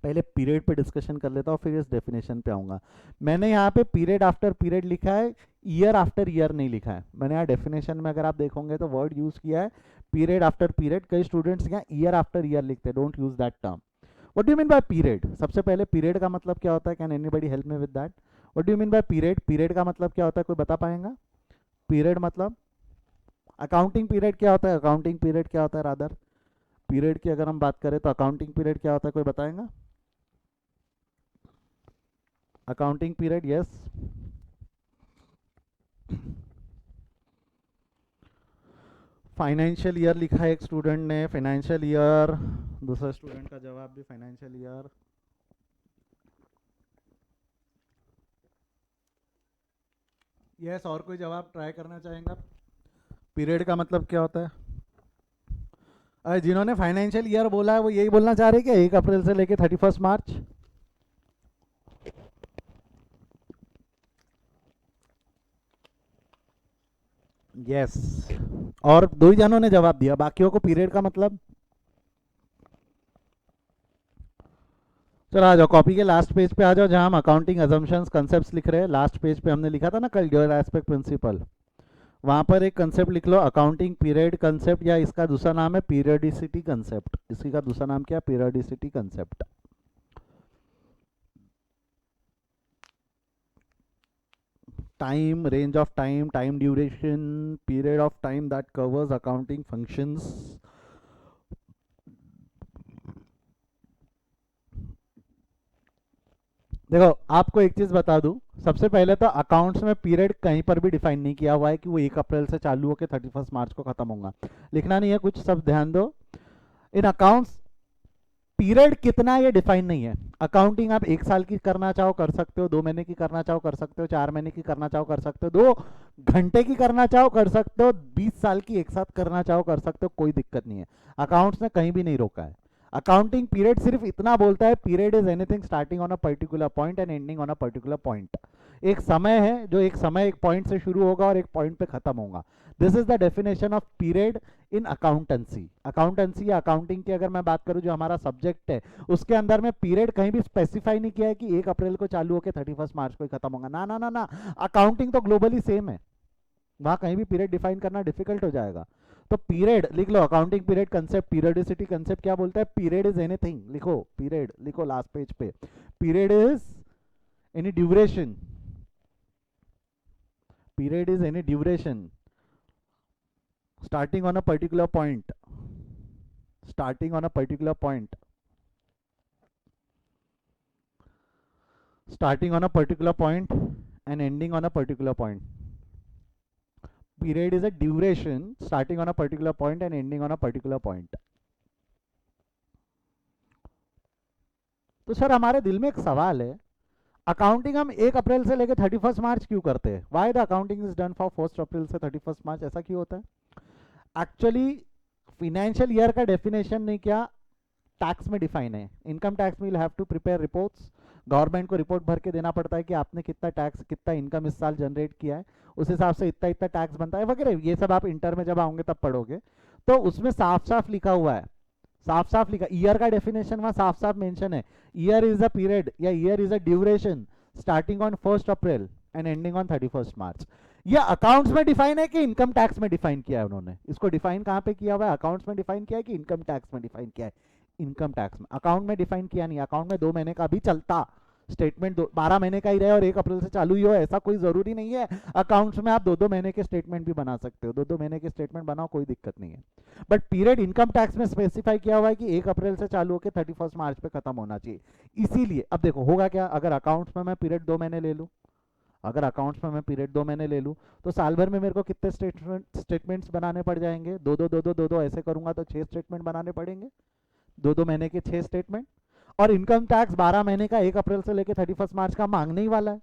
पहले पीरियड पे डिस्कशन कर लेता हूँ, फिर इस डेफिनेशन पे आऊँगा। मैंने यहाँ पे पीरियड आफ्टर पीरियड लिखा है, ईयर आफ्टर ईयर नहीं लिखा है। मैंने यहाँ डेफिनेशन में अगर आप देखोगे तो वर्ड यूज़ किया है पीरियड आफ्टर पीरियड। कई स्टूडेंट्स यहाँ ईयर आफ्टर ईयर लिखते हैं, don't use that term. What do you mean bye period? सबसे पहले पीरियड का मतलब क्या होता है? Can anybody help me with that? What do you mean bye period? Period का मतलब क्या होता है, कोई बता पाएगा? पीरियड मतलब, अकाउंटिंग पीरियड क्या होता है? अकाउंटिंग पीरियड क्या होता है रादर? पीरियड की अगर हम बात करें तो अकाउंटिंग पीरियड क्या होता है, कोई बताएगा? Accounting period, yes, financial year लिखा है एक स्टूडेंट ने, फाइनेंशियल ईयर। दूसरा स्टूडेंट का जवाब भी फाइनेंशियल ईयर। यस, और कोई जवाब ट्राई करना चाहेगा? पीरियड का मतलब क्या होता है? अरे जिन्होंने फाइनेंशियल ईयर बोला है वो यही बोलना चाह रहे हैं कि 1 अप्रैल से लेके 31 मार्च? यस, और दो ही जनों ने जवाब दिया, बाकियों को पीरियड का मतलब। चलो आ जाओ, कॉपी के लास्ट पेज पे आ जाओ, जहां हम अकाउंटिंग अजम्पशंस कंसेप्ट्स लिख रहे हैं। लास्ट पेज पे हमने लिखा था ना कल, ड्यूअल एस्पेक्ट प्रिंसिपल। वहां पर एक कंसेप्ट लिख लो, अकाउंटिंग पीरियड कंसेप्ट, या इसका दूसरा नाम है पीरियडिसिटी कंसेप्ट। इसी का दूसरा नाम क्या है? Periodicity concept. Time, range of time, time duration, period of time that covers accounting functions. देखो आपको एक चीज बता दूं, सबसे पहले तो अकाउंट्स में पीरियड कहीं पर भी डिफाइन नहीं किया हुआ है कि वो 1 अप्रैल से चालू होकर 31 मार्च को खत्म होगा। लिखना नहीं है कुछ, सब ध्यान दो। इन अकाउंट्स पीरियड कितना ये डिफाइन नहीं है। अकाउंटिंग आप 1 साल की करना चाहो कर सकते हो, 2 महीने की करना चाहो कर सकते हो, 4 महीने की करना चाहो कर सकते हो, 2 घंटे की करना चाहो कर सकते हो, 20 साल की एक साथ करना चाहो कर सकते हो, कोई दिक्कत नहीं है। अकाउंट्स ने कहीं भी नहीं रोका है। अकाउंटिंग पीरियड सिर्फ इतना बोलता है, period is anything starting on a particular point and ending on a particular point. एक समय है जो एक समय एक पॉइंट से शुरू होगा और एक पॉइंट पे खत्म होगा। This is the definition of period in accountancy, accountancy या अकाउंटिंग की अगर मैं बात करूं जो हमारा सब्जेक्ट है, उसके अंदर में पीरियड कहीं भी स्पेसिफाई नहीं किया है कि 1 अप्रैल को चालू होकर 31 मार्च को ही खत्म होगा। ना ना ना ना, अकाउंटिंग तो ग्लोबली सेम है, वहां कहीं भी पीरियड डिफाइन करना डिफिकल्ट हो जाएगा। तो पीरियड लिख लो, accounting period concept, periodicity concept क्या बोलता है? पीरियड इज एनीथिंग, लिखो पीरियड, लिखो लास्ट पेज पे, period is any duration, period is any duration starting on a particular point, starting on a particular point, starting on a particular point and ending on a particular point. Period is a duration starting on a particular point and ending on a particular point. तो sir हमारे दिल में एक सवाल है, accounting हम 1 April से लेकर 31 मार्च क्यों करते हैं? Why the accounting is done for 1 April से 31 मार्च, ऐसा क्यों होता है? एक्चुअली फिनेंशियल ईयर का डेफिनेशन नहीं क्या टैक्स में डिफाइन है। इनकम टैक्स में you have to prepare reports, government को रिपोर्ट भर के देना पड़ता है कि आपने कितना टैक्स, कितना इनकम इस साल जनरेट किया है, उस हिसाब से इतना इतना टैक्स बनता है वगैरह। ये सब आप इंटर में जब आओगे तब पढ़ोगे, तो उसमें साफ साफ लिखा हुआ है, साफ साफ लिखा, ईयर का डेफिनेशन वहां साफ साफ मेंशन है। ईयर इज अ पीरियड या year is a duration starting on 1 April and ending on 31 मार्च। ये अकाउंट्स में डिफाइन है कि इनकम टैक्स में डिफाइन किया है उन्होंने? इसको डिफाइन कहां पे किया हुआ है? अकाउंट्स में डिफाइन किया है कि इनकम टैक्स में डिफाइन किया है? इनकम टैक्स में। अकाउंट में डिफाइन किया नहीं, अकाउंट में 2 महीने का भी चलता, स्टेटमेंट 12 महीने का ही रहे और 1 अप्रैल से चालू ही हो, ऐसा कोई जरूरी नहीं है। अकाउंट्स में आप 2-2 महीने के स्टेटमेंट भी बना सकते हो, 2-2 महीने के स्टेटमेंट बनाओ, कोई दिक्कत नहीं है। बट पीरियड इनकम टैक्स में स्पेसिफाई किया हुआ है कि 1 अप्रैल से चालू होकर 31 मार्च पे खत्म होना चाहिए। इसीलिए अब देखो होगा क्या, अगर अकाउंट्स में मैं पीरियड 2 महीने ले लूँ, अगर अकाउंट्स में मैं पीरियड 2 महीने ले लूँ, तो साल भर में मेरे को कितने स्टेटमेंट्स बनाने पड़ जाएंगे? 2-2 ऐसे करूंगा तो 6 स्टेटमेंट बनाने पड़ेंगे, 2-2 महीने के 6 स्टेटमेंट। और इनकम टैक्स 12 महीने का 1 अप्रैल से लेकर 31 मार्च का मांगने ही वाला है,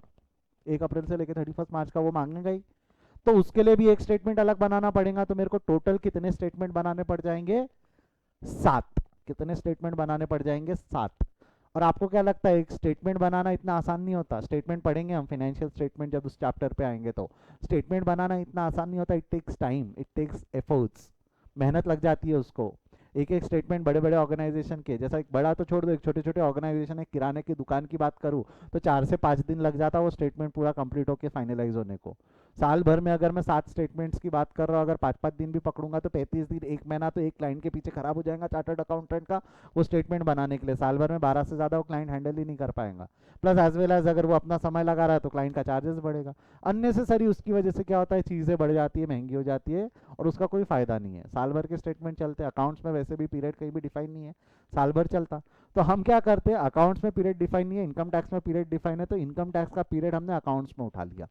1 अप्रैल से लेकर 31 मार्च का वो मांगेगा ही, तो उसके लिए भी एक स्टेटमेंट अलग बनाना पड़ेगा। तो मेरे को टोटल कितने स्टेटमेंट बनाने पड़ जाएंगे? 7। कितने स्टेटमेंट बनाने पड़ जाएंगे? 7। और आपको क्या लगता है एक स्टेटमेंट बनाना इतना आसान नहीं होता? स्टेटमेंट पढ़ेंगे हम, फाइनेंशियल स्टेटमेंट जब उस चैप्टर पे आएंगे, तो स्टेटमेंट बनाना इतना आसान नहीं होता। It takes time, it takes efforts, मेहनत लग जाती है उसको। एक एक स्टेटमेंट बड़े बड़े ऑर्गेनाइजेशन के, जैसा एक बड़ा तो छोड़ दो, एक छोटे छोटे ऑर्गेनाइजेशन है, किराने की दुकान की बात करूँ तो 4 से 5 दिन लग जाता है वो स्टेटमेंट पूरा कंप्लीट होकर फाइनलाइज होने को। साल भर में अगर मैं 7 स्टेटमेंट्स की बात कर रहा हूँ, अगर 5-5 दिन भी पकड़ूंगा तो 35 दिन, 1 महीना तो एक क्लाइंट के पीछे खराब हो जाएगा चार्टर्ड अकाउंटेंट का वो स्टेटमेंट बनाने के लिए। साल भर में 12 से ज़्यादा वो क्लाइंट हैंडल ही नहीं कर पाएगा। प्लस एज वेल एज अगर वो अपना समय लगा रहा है तो क्लाइंट का चार्जेस बढ़ेगा अननेसेसरी। उसकी वजह से क्या होता है, चीज़ें बढ़ जाती है, महंगी हो जाती है और उसका कोई फायदा नहीं है। साल भर के स्टेटमेंट चलते हैं, अकाउंट्स में वैसे भी पीरियड कहीं भी डिफाइन नहीं है, साल भर चलता। तो हम क्या करते हैं, अकाउंट्स में पीरियड डिफाइन नहीं है, इनकम टैक्स में पीरियड डिफाइन है, तो इनकम टैक्स का पीरियड हमने अकाउंट्स में उठा लिया,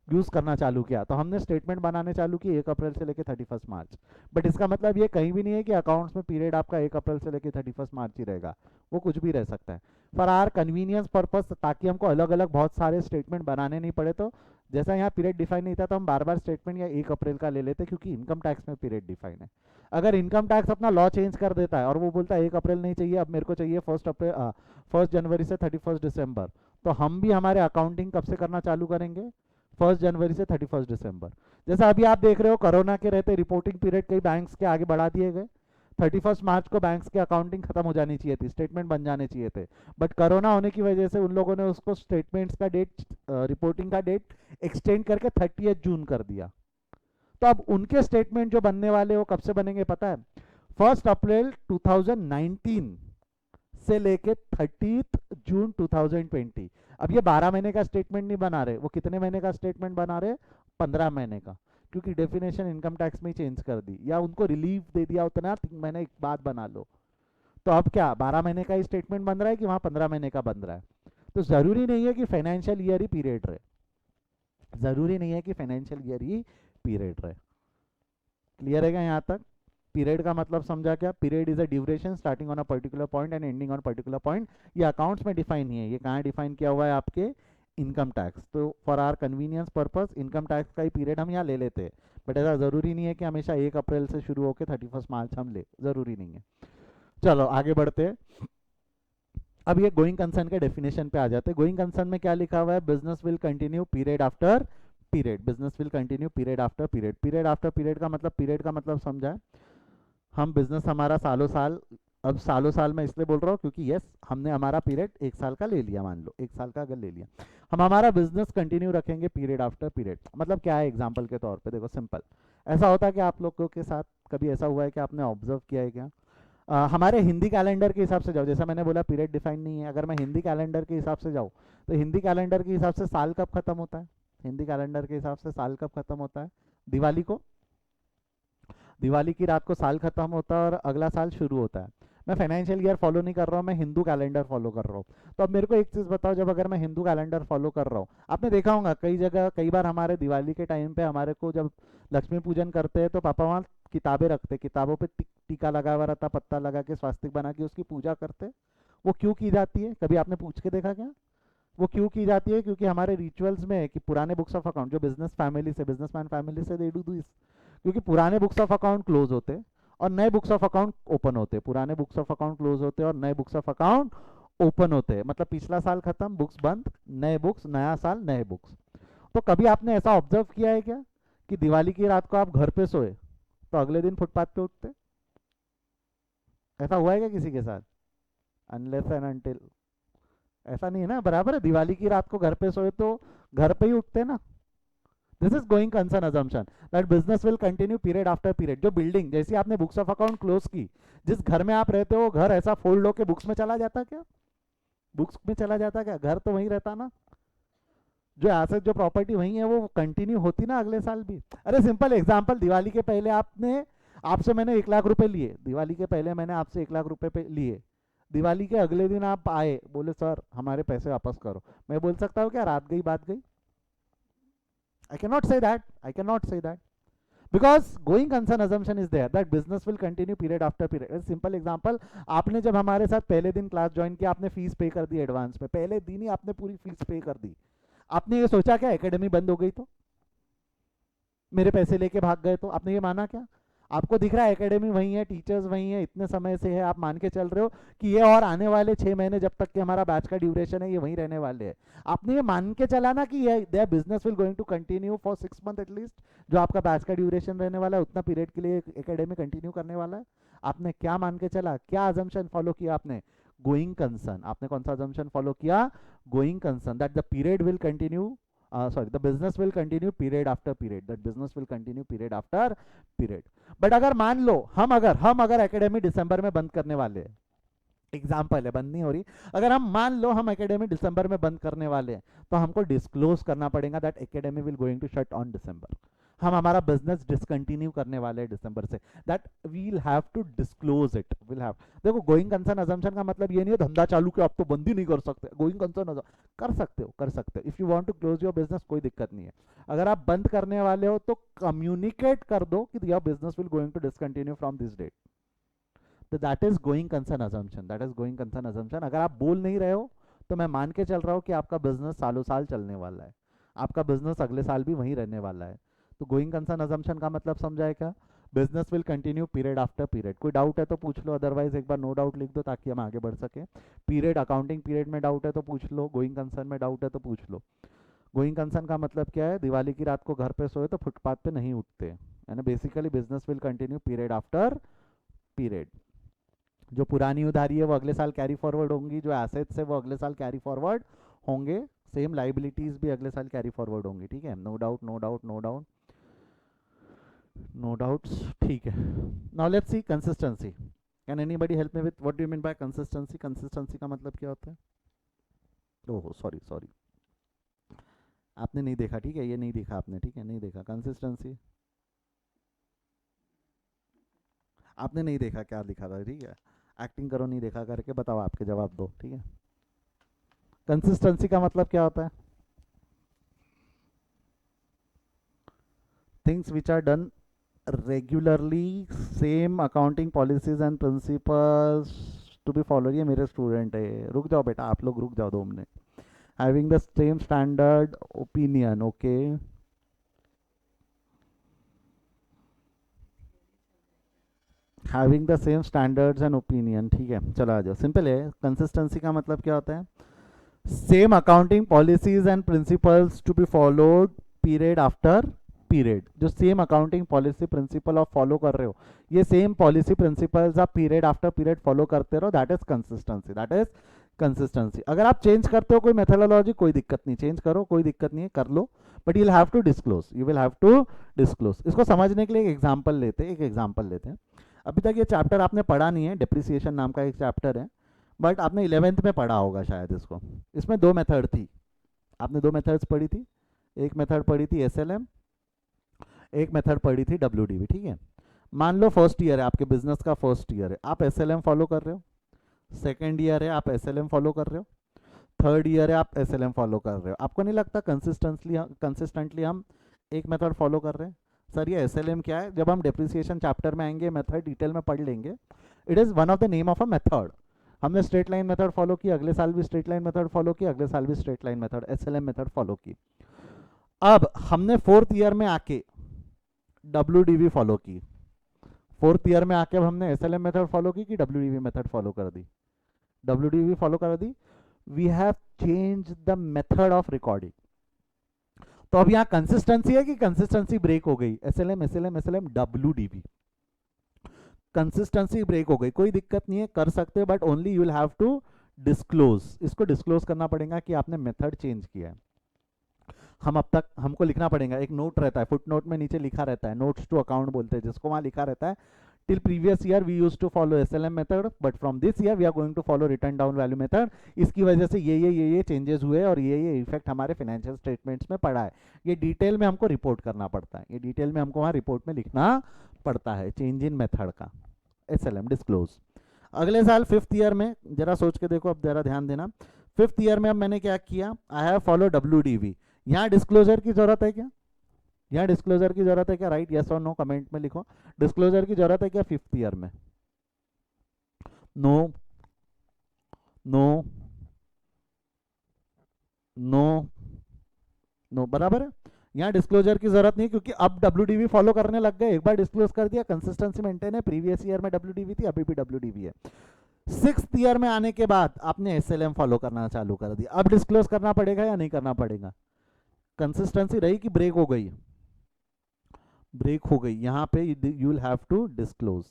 यूज करना चालू किया। तो हमने स्टेटमेंट बनाने चालू की 1 अप्रैल से लेकर 31 मार्च। बट इसका मतलब ये कहीं भी नहीं है कि अकाउंट्स में पीरियड आपका 1 अप्रैल से लेकर 31 मार्च ही रहेगा, वो कुछ भी रह सकता है। फॉर आर कन्वीनियंस पर्पस, ताकि हमको अलग अलग बहुत सारे स्टेटमेंट बनाने नहीं पड़े, तो जैसा यहाँ पीरियड डिफाइन नहीं था तो हम बार बार स्टेटमेंट या 1 अप्रैल का ले लेते, क्योंकि इनकम टैक्स में पीरियड डिफाइन है। अगर इनकम टैक्स अपना लॉ चेंज कर देता है और वो बोलता है 1 अप्रैल नहीं चाहिए, अब मेरे को चाहिए 1 जनवरी से 31 दिसंबर, तो हम भी हमारे अकाउंटिंग कब से करना चालू करेंगे? 1 जनवरी से 31 दिसंबर। जैसा अभी आप देख रहे हो, कोरोना के रहते रिपोर्टिंग पीरियड कई बैंक्स के आगे बढ़ा दिए गए। 31 मार्च को बैंक्स की अकाउंटिंग खत्म हो जानी चाहिए थी, स्टेटमेंट बन जाने चाहिए थे, बट कोरोना होने की वजह से उन लोगों ने उसको स्टेटमेंट्स का डेट, रिपोर्टिंग का डेट एक्सटेंड करके 30 जून कर दिया। तो अब उनके स्टेटमेंट जो बनने वाले वो कब से बनेंगे पता है? 1 अप्रैल 2019 से लेके 30 जून 2020। अब ये 12 महीने का स्टेटमेंट नहीं बना रहे, वो कितने महीने का स्टेटमेंट बना रहे? 15 महीने का, क्योंकि डेफिनेशन इनकम टैक्स में चेंज कर दी या उनको रिलीफ दे दिया उतना, 3 महीने एक बाद बना लो। तो अब क्या 12 महीने का ही स्टेटमेंट बन रहा है कि वहां 15 महीने का बन रहा है? तो जरूरी नहीं है कि फाइनेंशियल ईयर ही पीरियड रहे, जरूरी नहीं है कि फाइनेंशियल ईयर ही पीरियड रहे। क्लियर है क्या यहाँ तक? पीरियड का मतलब समझा क्या? Period is a duration starting on a particular point and ending on particular point. ये अकाउंट्स में डिफाइन नहीं है, ये कहाँ डिफाइन किया हुआ है? आपके इनकम टैक्स। तो for our convenience purpose income tax का ही पीरियड हम यहाँ ले लेते हैं, बट ऐसा जरूरी नहीं है कि हमेशा 1 अप्रैल से शुरू होकर 31 मार्च हम ले, जरूरी नहीं है। चलो आगे बढ़ते हैं। अब ये गोइंग कंसर्न के डेफिनेशन पे आ जाते हैं। गोइंग कंसर्न में क्या लिखा हुआ है? Business will continue period after period, business will continue period after period. Period after period का मतलब समझा है? हम बिजनेस हमारा सालों साल, अब सालों साल मैं इसलिए बोल रहा हूँ क्योंकि यस हमने हमारा पीरियड एक साल का ले लिया, मान लो एक साल का अगर ले लिया, हम हमारा बिजनेस कंटिन्यू रखेंगे पीरियड आफ्टर पीरियड। मतलब क्या है, एग्जांपल के तौर पे देखो सिंपल, ऐसा होता है कि आप लोगों के साथ कभी ऐसा हुआ है कि आपने ऑब्जर्व किया है क्या? हमारे हिंदी कैलेंडर के हिसाब से जाओ, जैसा मैंने बोला पीरियड डिफाइन नहीं है, अगर मैं हिंदी कैलेंडर के हिसाब से जाऊँ तो हिंदी कैलेंडर के हिसाब से साल कब खत्म होता है? हिंदी कैलेंडर के हिसाब से साल कब खत्म होता है? दिवाली को। दिवाली की रात को साल खत्म होता है और अगला साल शुरू होता है। मैं फाइनेंशियल ईयर फॉलो नहीं कर रहा हूँ, मैं हिंदू कैलेंडर फॉलो कर रहा हूँ। तो अब मेरे को एक चीज़ बताओ, जब अगर मैं हिंदू कैलेंडर फॉलो कर रहा हूँ, आपने देखा होगा कई जगह कई बार हमारे दिवाली के टाइम पे हमारे को जब लक्ष्मी पूजन करते हैं तो पापा वहाँ किताबें रखते, किताबों पे टीका लगा हुआ रहता, पत्ता लगा के स्वास्तिक बना के उसकी पूजा करते। वो क्यों की जाती है, कभी आपने पूछ के देखा क्या? वो क्यों की जाती है? क्योंकि हमारे रिचुअल्स में है कि पुराने बुक्स ऑफ अकाउंट जो बिजनेसमैन फैमिली से दे डू दिस, क्योंकि पुराने बुक्स ऑफ अकाउंट क्लोज होते और नए बुक्स ऑफ अकाउंट ओपन होते, पुराने बुक्स ऑफ अकाउंट क्लोज होते और नए बुक्स ऑफ अकाउंट ओपन होते, मतलब पिछला साल खत्म, बुक्स बंद, नए बुक्स, नया साल नए बुक्स। तो कभी आपने ऐसा ऑब्जर्व किया है क्या कि दिवाली की रात को आप घर पे सोए तो अगले दिन फुटपाथ पे उठते? ऐसा हुआ है क्या किसी के साथ? अनलेस एंड अनटिल, ऐसा नहीं है ना, बराबर है, दिवाली की रात को घर पे सोए तो घर पे ही उठते ना। This is going concern assumption that business will continue period after period. जो बिल्डिंग जैसी आपने बुक्स ऑफ अकाउंट क्लोज की, जिस घर में आप रहते हो घर ऐसा फोल्ड होके बुक्स में चला जाता क्या? बुक्स में चला जाता क्या? घर तो वहीं रहता ना, जो एसेट जो प्रॉपर्टी वहीं है वो कंटिन्यू होती ना अगले साल भी। अरे सिंपल एग्जांपल, दिवाली के पहले आपने, आपसे मैंने 1 लाख रुपए लिए, दिवाली के पहले मैंने आपसे 1 लाख रुपए पे लिए, दिवाली के अगले दिन आप आए बोले सर हमारे पैसे वापस करो, मैं बोल सकता हूँ क्या रात गई बात गई? I cannot say that. I cannot say that. Because going concern assumption is there that business will continue period after period. A simple example, आपने जब हमारे साथ पहले दिन क्लास ज्वाइन किया, आपने फीस पे कर दी एडवांस में, पहले दिन ही आपने पूरी फीस पे कर दी। आपने ये सोचा क्या एकेडमी बंद हो गई तो मेरे पैसे लेके भाग गए? तो आपने ये माना क्या? आपको दिख रहा है एकेडमी वहीं है, टीचर्स वहीं है, इतने समय से है, आप मान के चल रहे हो कि ये और आने वाले 6 महीने जब तक कि हमारा बैच का ड्यूरेशन है ये वहीं रहने वाले हैं। आपने ये मान के चला ना कि ये there business will going to continue for 6 month at least, जो आपका बैच का ड्यूरेशन रहने वाला है उतना पीरियड के लिए एकेडमी कंटिन्यू करने वाला है। आपने क्या मान के चला, क्या अजम्पशन फॉलो किया आपने? Going concern. आपने कौन सा अजम्पशन फॉलो किया? Going concern, that the period will continue, the business will continue period after period, that business will continue period after period। But अगर मान लो हम अगर एकेडमी दिसंबर में बंद करने वाले हैं, एग्जाम्पल है, बंद नहीं हो रही, अगर हम मान लो हम एकेडमी दिसंबर में बंद करने वाले हैं तो हमको डिस्क्लोज करना पड़ेगा that academy will going to shut on December, हम हमारा बिजनेस डिसकंटिन्यू करने वाले हैं दिसंबर से, that we'll have to disclose it, will have. देखो गोइंग कंसर्न अजम्पशन का मतलब ये नहीं है धंधा चालू के आप तो बंद ही नहीं कर सकते, गोइंग कंसर्न कर सकते हो, कर सकते हो, if you want to close your business कोई दिक्कत नहीं है। अगर आप बंद करने वाले हो तो कम्युनिकेट कर दो कि your business will going to discontinue from this date, तो that is going concern assumption, that is going concern assumption. अगर आप बोल नहीं रहे हो तो मैं मान के चल रहा हूँ कि आपका बिजनेस सालों साल चलने वाला है, आपका बिजनेस अगले साल भी वहीं रहने वाला है। तो गोइंग कंसर्न अजम्पशन का मतलब समझाए क्या? Business will continue period after period. कोई डाउट है तो पूछ लो, अदरवाइज एक बार नो डाउट लिख दो ताकि हम आगे बढ़ सके। पीरियड अकाउंटिंग पीरियड में डाउट है तो पूछ लो, गोइंग कंसर्न में डाउट है तो पूछ लो। गोइंग कंसर्न का मतलब क्या है? दिवाली की रात को घर पे सोए तो फुटपाथ पे नहीं उठते, यानी basically business will continue period after period. जो पुरानी उधारी है वो अगले साल कैरी फॉरवर्ड होंगी, जो एसेट्स है वो अगले साल कैरी फॉरवर्ड होंगे, सेम लाइबिलिटीज भी अगले साल कैरी फॉरवर्ड होंगी, ठीक है, no doubt no doubt no doubt no doubts, ठीक है। Now let's see consistency. Can anybody help me with what do you mean by consistency? Consistency का मतलब क्या होता है? ओह सॉरी सॉरी, आपने नहीं देखा, ठीक है, ये नहीं देखा आपने, ठीक है, नहीं देखा कंसिस्टेंसी, आपने नहीं देखा, क्या लिखा था, ठीक है, एक्टिंग करो नहीं देखा करके, बताओ आपके जवाब दो, ठीक है। कंसिस्टेंसी का मतलब क्या होता है? Things which are done regularly, same accounting policies and principles to be follow. ये मेरे स्टूडेंट है, रुक जाओ बेटा, आप लोग रुक जाओ 2 minute. Having the same standard opinion, okay, having the same standards and opinion, ठीक है, चलो आ जाओ, सिंपल है। कंसिस्टेंसी का मतलब क्या होता है? Same accounting policies and principles to be followed period after period, जो सेम अकाउंटिंग पॉलिसी प्रिंसिपल आप फॉलो कर रहे हो, ये सेम पॉलिसी प्रिंसिपल्स आप पीरियड आफ्टर पीरियड फॉलो करते रहो, that is consistency, that is consistency. अगर आप चेंज करते हो कोई मेथोडोलॉजी, कोई दिक्कत नहीं, चेंज करो, कोई दिक्कत नहीं है, कर लो, but you will have to disclose, you will have to disclose. इसको समझने के लिए एक एग्जांपल लेते हैं, एक एग्जांपल लेते हैं। अभी तक ये चैप्टर आपने पढ़ा नहीं है, डेप्रिसिएशन नाम का एक चैप्टर है, बट आपने 11th में पढ़ा होगा शायद इसको। इसमें दो मेथड थी, आपने दो मेथड्स पढ़ी थी, एक मेथड पढ़ी थी एसएलएम, एक मेथड पढ़ी थी डब्ल्यूडीवी, ठीक है। मान लो फर्स्ट ईयर है, आपके बिजनेस का फर्स्ट ईयर है, आप एसएलएम फॉलो कर रहे हो, सेकेंड ईयर है आप एसएलएम फॉलो कर रहे हो, थर्ड ईयर है आप एसएलएम फॉलो कर रहे हो। आपको नहीं लगता कंसिस्टेंटली हम एक मेथड फॉलो कर रहे हैं? सर ये एसएलएम क्या है, जब हम डेप्रिसिएशन चैप्टर में आएंगे मेथड डिटेल में पढ़ लेंगे। It is one of the name of a method. हमने स्ट्रेट लाइन मेथड फॉलो की, अगले साल भी स्ट्रेट लाइन मेथड फॉलो की, अगले साल भी straight line method SLM method follow की। अब हमने फोर्थ ईयर में आके डब्ल्यूडीवी फॉलो की, फोर्थ ईयर में आके अब हमने एसएलएम मेथड फॉलो की कि डब्ल्यूडीवी मेथड फॉलो कर दी? डब्ल्यूडीवी फॉलो कर दी। We have change the method of recording. तो अब यहाँ कंसिस्टेंसी है कि कंसिस्टेंसी ब्रेक हो गई? SLM SLM SLM WDV, consistency break हो गई, कोई दिक्कत नहीं है, कर सकते हो, but only you will have to disclose. इसको डिस्क्लोज करना पड़ेगा कि आपने मेथड चेंज किया है। हम अब तक हमको लिखना पड़ेगा, एक नोट रहता है, फुट नोट में नीचे लिखा रहता है, नोट्स टू अकाउंट बोलते हैं जिसको, वहाँ लिखा रहता है till previous year we use to follow SLM method, but from this year we are going to follow written down value method. इसकी वजह से ये चेंजेस हुए और ये इफेक्ट हमारे फाइनेंशियल स्टेटमेंट्स में पड़ा है। ये डिटेल में हमको रिपोर्ट करना पड़ता है, ये डिटेल में हमको वहाँ रिपोर्ट में लिखना पड़ता है, चेंज इन मेथड का, एसएलएम डिस्क्लोज। अगले साल फिफ्थ ईयर में जरा सोच के देखो, अब जरा ध्यान देना, फिफ्थ ईयर में अब मैंने क्या किया, आई हैव फॉलो डब्ल्यूडीवी। यहाँ डिस्क्लोजर की जरूरत है क्या? यहाँ डिस्क्लोजर की जरूरत है क्या? राइट यस और नो कमेंट में लिखो, डिस्क्लोजर की जरूरत है क्या फिफ्थ ईयर में? नो नो नो नो, बराबर है। यहाँ डिस्क्लोजर की जरूरत नहीं, क्योंकि अब डब्ल्यूडीवी फॉलो करने लग गए, एक बार डिस्क्लोज कर दिया, कंसिस्टेंसी मेंटेन है। प्रीवियस ईयर में डब्ल्यूडीवी थी, अभी भी डब्ल्यूडीवी है। सिक्स्थ ईयर में आने के बाद आपने एसएलएम फॉलो करना चालू कर दिया, अब डिस्क्लोज करना पड़ेगा या नहीं करना पड़ेगा? कंसिस्टेंसी रही कि ब्रेक हो गई? ब्रेक हो गई, यहाँ पे you will have to disclose.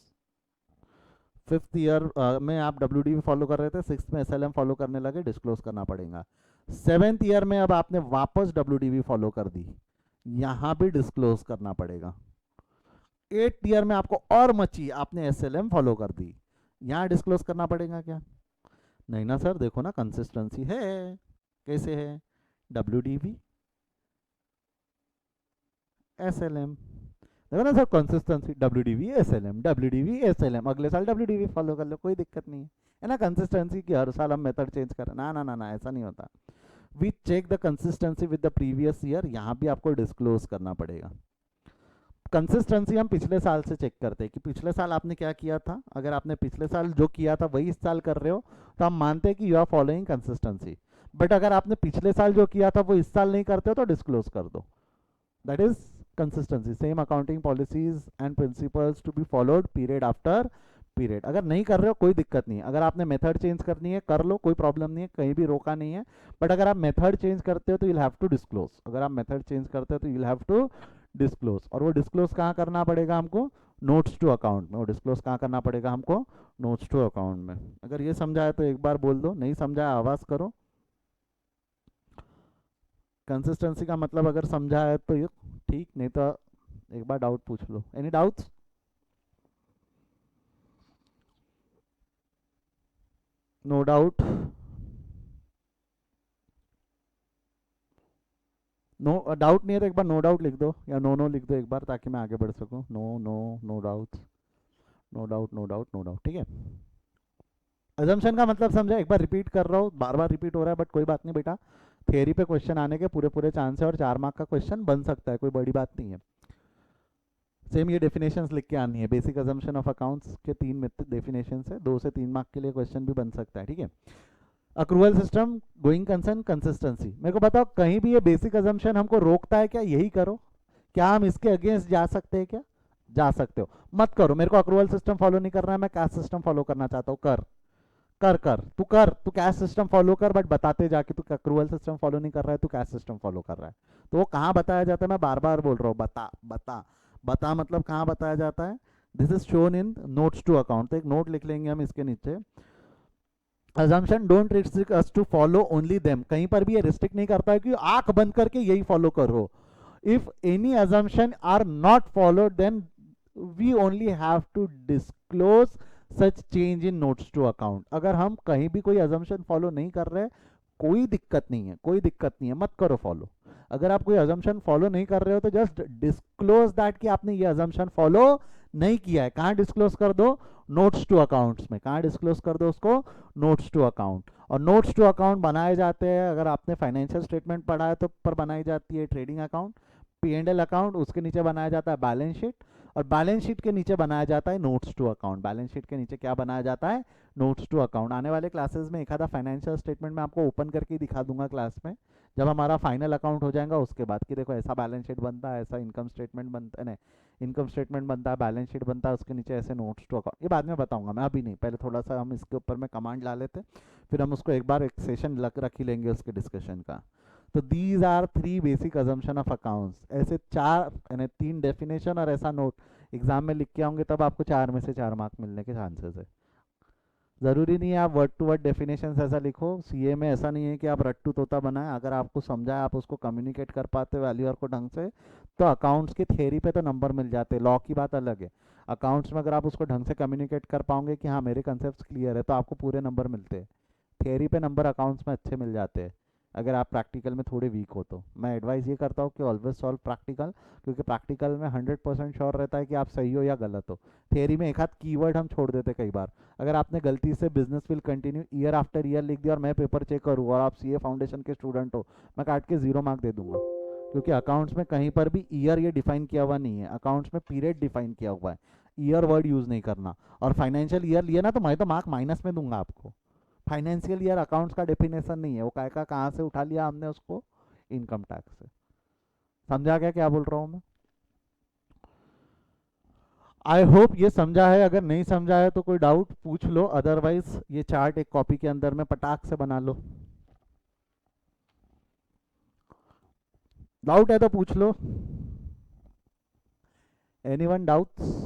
Fifth year में आप डब्ल्यूडीवी फॉलो कर रहे थे, सिक्स्थ में एसएलएम फॉलो करने लगे, डिस्क्लोज करना पड़ेगा। सेवेंथ ईयर में अब आपने वापस डब्ल्यूडीवी फॉलो कर दी, यहाँ भी डिस्क्लोज करना पड़ेगा। एट्थ ईयर में आपको और मची, आपने एसएलएम फॉलो कर दी, यहाँ डिस्क्लोज करना पड़ेगा क्या? नहीं ना सर, देखो ना कंसिस्टेंसी है, कैसे है? डब्ल्यूडीवी एसएलएम, देखो ना sir consistency, WDV SLM, WDV SLM, अगले साल डब्ल्यूडीवी फॉलो कर लो, कोई दिक्कत नहीं है ना। कंसिस्टेंसी की हर साल हम मेथड चेंज करें, ना ना ना ना, ऐसा नहीं होता। We check the consistency with the previous year, यहाँ भी आपको डिस्क्लोज करना पड़ेगा। कंसिस्टेंसी हम पिछले साल से चेक करते हैं कि पिछले साल आपने क्या किया था। अगर आपने पिछले साल जो किया था वही इस साल कर रहे हो, तो हम मानते हैं कि you are following consistency. But अगर आपने पिछले साल जो किया था वो इस साल नहीं करते हो, तो डिस्क्लोज कर दो, that is consistency. Same accounting policies and principles to be followed period after period. अगर नहीं कर रहे हो कोई दिक्कत नहीं है, अगर आपने मेथड चेंज करनी है कर लो, कोई प्रॉब्लम नहीं है, कहीं भी रोका नहीं है। बट अगर आप मेथड चेंज करते हो तो यूल हैव टू डिस्क्लोज, अगर आप मेथड चेंज करते हो तो यूल हैव टू डिस्क्लोज। और वो डिस्क्लोज कहाँ करना पड़ेगा हमको? नोट्स टू अकाउंट में। वो डिस्क्लोज कहाँ करना पड़ेगा हमको? नोट्स टू अकाउंट में। अगर ये समझा है तो एक बार बोल दो, नहीं समझा आवाज करो। कंसिस्टेंसी का मतलब अगर समझा है तो ये ठीक, नहीं तो एक बार डाउट पूछ लो। Any doubts? No doubt? No doubt नहीं है तो एक बार नो डाउट लिख दो, या नो नो लिख दो एक बार, ताकि मैं आगे बढ़ सकूं। No no no doubt, no doubt no doubt no doubt, ठीक है। अजम्पशन का मतलब समझा? एक बार रिपीट कर रहा हूँ, बार बार रिपीट हो रहा है, बट कोई बात नहीं बेटा, थियरी पे क्वेश्चन आने के पूरे पूरे चांस है, और 4 मार्क का क्वेश्चन बन सकता है, कोई बड़ी बात नहीं है। सेम ये डेफिनेशंस लिख के आनी है, बेसिक अजम्पशन ऑफ अकाउंट्स के 3 डेफिनेशंस है, 2 से 3 मार्क के लिए क्वेश्चन भी बन सकता है, ठीक है। Accrual system, going concern, consistency. मेरे को बताओ कहीं भी ये बेसिक अजम्पशन हमको रोकता है क्या? यही करो, क्या हम इसके अगेंस्ट जा सकते हैं क्या? जा सकते हो, मत करो। मेरे को अक्रूवल सिस्टम फॉलो नहीं करना है, मैं कास्ट सिस्टम फॉलो करना चाहता हूँ, कर तू कैश सिस्टम फॉलो कर, बट बताते जाके तू अक्रूवल सिस्टम फॉलो नहीं कर रहा है, तू कैश सिस्टम फॉलो कर रहा है। तो वो कहाँ बताया जाता है, मैं बार बार बोल रहा हूँ, बता बता बता, मतलब कहाँ बताया जाता है। This is shown in notes to account. तो एक नोट लिख लेंगे हम इसके नीचे, assumption don't restrict us to follow only them। कहीं पर भी ये रिस्ट्रिक्ट नहीं करता है कि आंख बंद करके यही फॉलो करो। if any assumption are not followed, then we only have to disclose such change in notes to account। अगर हम कहीं भी कोई assumption follow नहीं कर रहे, कोई दिक्कत नहीं है, कोई दिक्कत नहीं है, मत करो फॉलो। अगर आप कोई assumption follow नहीं कर रहे हो तो जस्ट डिस्क्लोज दैट कि आपने ये assumption follow नहीं किया है। कहाँ डिस्क्लोज कर दो, नोट्स टू अकाउंट्स में। कहाँ डिस्क्लोज कर दो उसको, नोट्स टू अकाउंट। और नोट्स टू अकाउंट बनाए जाते हैं, अगर आपने फाइनेंशियल स्टेटमेंट पढ़ा है तो पर बनाई जाती है ट्रेडिंग अकाउंट, P&L अकाउंट, उसके नीचे बनाया जाता है बैलेंस शीट, और बैलेंस शीट के नीचे बनाया जाता है notes to account. Balance sheet के नीचे क्या बनाया जाता है, नोट्स टू अकाउंट। आने वाले क्लासेस में एक आधा फाइनेंशियल स्टेटमेंट मैं आपको ओपन करके दिखा दूंगा क्लास में, जब हमारा फाइनल अकाउंट हो जाएगा उसके बाद, कि देखो ऐसा बैलेंस शीट बनता है, ऐसा इनकम स्टेटमेंट बनता है, नहीं इनकम स्टेटमेंट बनता है, बैलेंस शीट बनता है, उसके नीचे ऐसे नोट्स टू अकाउंट। ये बाद में बताऊंगा मैं, अभी नहीं, पहले थोड़ा सा हम इसके ऊपर में कमांड ला लेते, फिर हम उसको एक बार एक सेशन रख ही लेंगे उसके डिस्कशन का। तो these are three basic assumption of accounts. ऐसे चार यानी तीन डेफिनेशन और ऐसा नोट एग्जाम में लिख के आओगे तब आपको 4 में से 4 मार्क मिलने के चांसेस है। ज़रूरी नहीं है आप वर्ड टू वर्ड डेफिनेशन ऐसा लिखो, सीए में ऐसा नहीं है कि आप रट्टू तोता बनाए। अगर आपको समझा है, आप उसको कम्युनिकेट कर पाते वैल्यूअर को ढंग से, तो अकाउंट्स की थ्योरी पे तो नंबर मिल जाते हैं। लॉ की बात अलग है, अकाउंट्स में अगर आप उसको ढंग से कम्युनिकेट कर पाओगे कि हाँ मेरे कंसेप्ट क्लियर है, तो आपको पूरे नंबर मिलते हैं। थ्योरी पे नंबर अकाउंट्स में अच्छे मिल जाते हैं, अगर आप प्रैक्टिकल में थोड़े वीक हो तो। मैं एडवाइस ये करता हूँ कि ऑलवेज सॉल्व प्रैक्टिकल, क्योंकि प्रैक्टिकल में 100% श्योर रहता है कि आप सही हो या गलत हो। थियरी में एक आध कीवर्ड हम छोड़ देते कई बार। अगर आपने गलती से business will continue year after year लिख दिया और मैं पेपर चेक करूँ और आप सीए फाउंडेशन के स्टूडेंट हो, मैं काट के 0 मार्क दे दूंगा, क्योंकि अकाउंट्स में कहीं पर भी ईयर ये डिफाइन किया हुआ नहीं है। अकाउंट्स में पीरियड डिफाइन किया हुआ है, ईयर वर्ड यूज़ नहीं करना। और फाइनेंशियल ईयर लिए ना तो मैं तो मार्क माइनस में दूंगा आपको। फाइनेंशियल ईयर अकाउंट्स का डेफिनेशन नहीं है, वो काय का कहाँ से उठा लिया हमने उसको, इनकम टैक्स से। समझा क्या बोल रहा हूँ मैं? आई होप ये समझा है। अगर नहीं समझा है तो कोई डाउट पूछ लो, अदरवाइज ये चार्ट एक कॉपी के अंदर में पटाख से बना लो। डाउट है तो पूछ लो। Anyone doubts?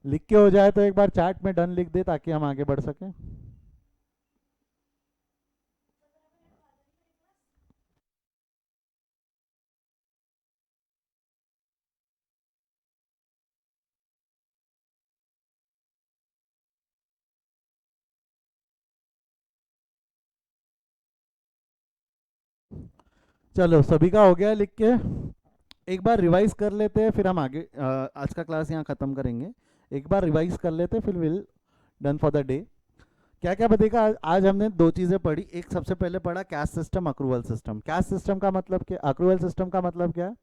लिख के हो जाए तो एक बार चैट में डन लिख दे ताकि हम आगे बढ़ सकें। चलो सभी का हो गया लिख के? एक बार रिवाइज कर लेते हैं, फिर हम आगे आज का क्लास यहाँ ख़त्म करेंगे। एक बार रिवाइज कर लेते हैं, फिर will done for the day. क्या क्या बताएगा। आज हमने दो चीजें पढ़ी। एक सबसे पहले पढ़ा cash system, accrual system. Cash system का मतलब क्या, अक्रूवल सिस्टम का मतलब क्या है,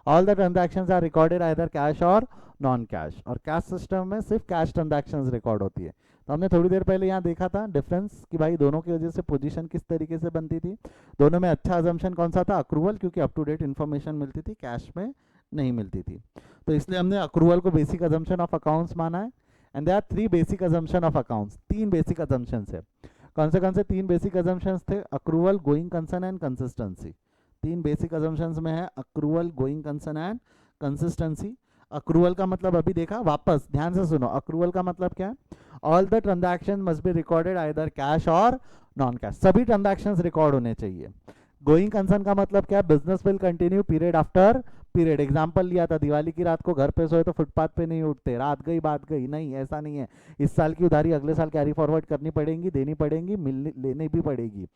all the transactions are recorded either cash और नॉन कैश, और कैश सिस्टम में सिर्फ कैश ट्रांजैक्शंस रिकॉर्ड होती है। तो हमने थोड़ी देर पहले यहाँ देखा था डिफरेंस कि भाई दोनों की वजह से पोजीशन किस तरीके से बनती थी। दोनों में अच्छा अजम्पशन कौन सा था, अक्रूवल, क्योंकि अप टू डेट इन्फॉर्मेशन मिलती थी, कैश में नहीं मिलती थी। तो इसलिए हमने अक्रूवल को बेसिक अजम्पशन ऑफ अकाउंट्स माना है। And there are three basic assumption of accounts, तीन बेसिक अजम्पशंस है। कौन से तीन बेसिक अजम्पशंस थे, accrual, going concern and consistency. तीन बेसिक अजम्पशंस में है accrual, going concern and consistency. Accrual का मतलब अभी देखा, वापस ध्यान से सुनो, अक्रूवल का मतलब क्या है, all the transaction must be recorded either cash और नॉन कैश, सभी ट्रांजैक्शंस रिकॉर्ड होने चाहिए। गोइंग कंसर्न का मतलब क्या, business will continue period after period. Example लिया था, दिवाली की रात को घर पे सोए तो फुटपाथ पे नहीं उठते, रात गई बात गई, नहीं ऐसा नहीं है। इस साल की उधारी अगले साल कैरी फॉरवर्ड करनी पड़ेगी, देनी पड़ेगी, मिलनी लेनी भी पड़ेगी।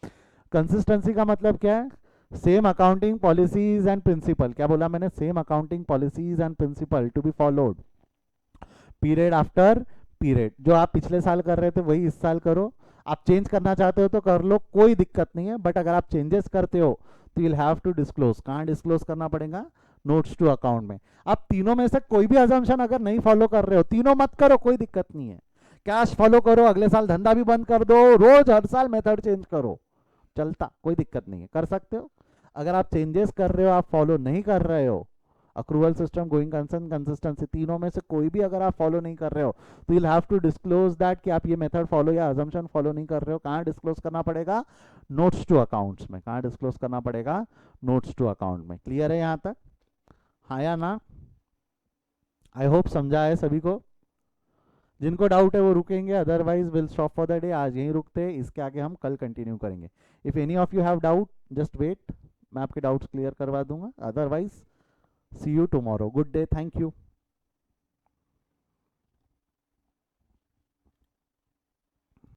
कंसिस्टेंसी का मतलब क्या है, same accounting policies and principle, क्या बोला मैंने, same accounting policies and principle to be followed period after period. जो आप पिछले साल कर रहे थे वही इस साल करो, आप चेंज करना चाहते हो तो कर लो, कोई दिक्कत नहीं है। बट अगर आप चेंजेस करते हो तो यू हैव टू डिस्क्लोज। कहाँ डिस्क्लोज करना पड़ेगा, नोट्स टू अकाउंट में। आप तीनों में से कोई भी अजम्पशन अगर नहीं फॉलो कर रहे हो, तीनों मत करो, कोई दिक्कत नहीं है। कैश फॉलो करो, अगले साल धंधा भी बंद कर दो, रोज हर साल मेथड चेंज करो, चलता, कोई दिक्कत नहीं है, कर सकते हो। अगर आप चेंजेस कर रहे हो, आप फॉलो नहीं कर रहे हो, accrual system, going concern, consistency, तीनों में से कोई भी अगर आप फॉलो नहीं कर रहे हो तो you'll have to disclose that कि आप ये मेथड फॉलो या अजम्पशन फॉलो नहीं कर रहे हो। कहाँ डिस्क्लोज करना पड़ेगा, नोट्स टू अकाउंट्स में। कहाँ डिस्क्लोज करना पड़ेगा, नोट्स टू अकाउंट में। क्लियर है यहाँ तक, हाँ या ना? आई होप समझा है सभी को। जिनको डाउट है वो रुकेंगे, otherwise will stop for the day. आज यहीं रुकते हैं, इसके आगे हम कल कंटिन्यू करेंगे। If any of you have doubt just wait, मैं आपके डाउट्स क्लियर करवा दूंगा। Otherwise see you tomorrow, good day, thank you.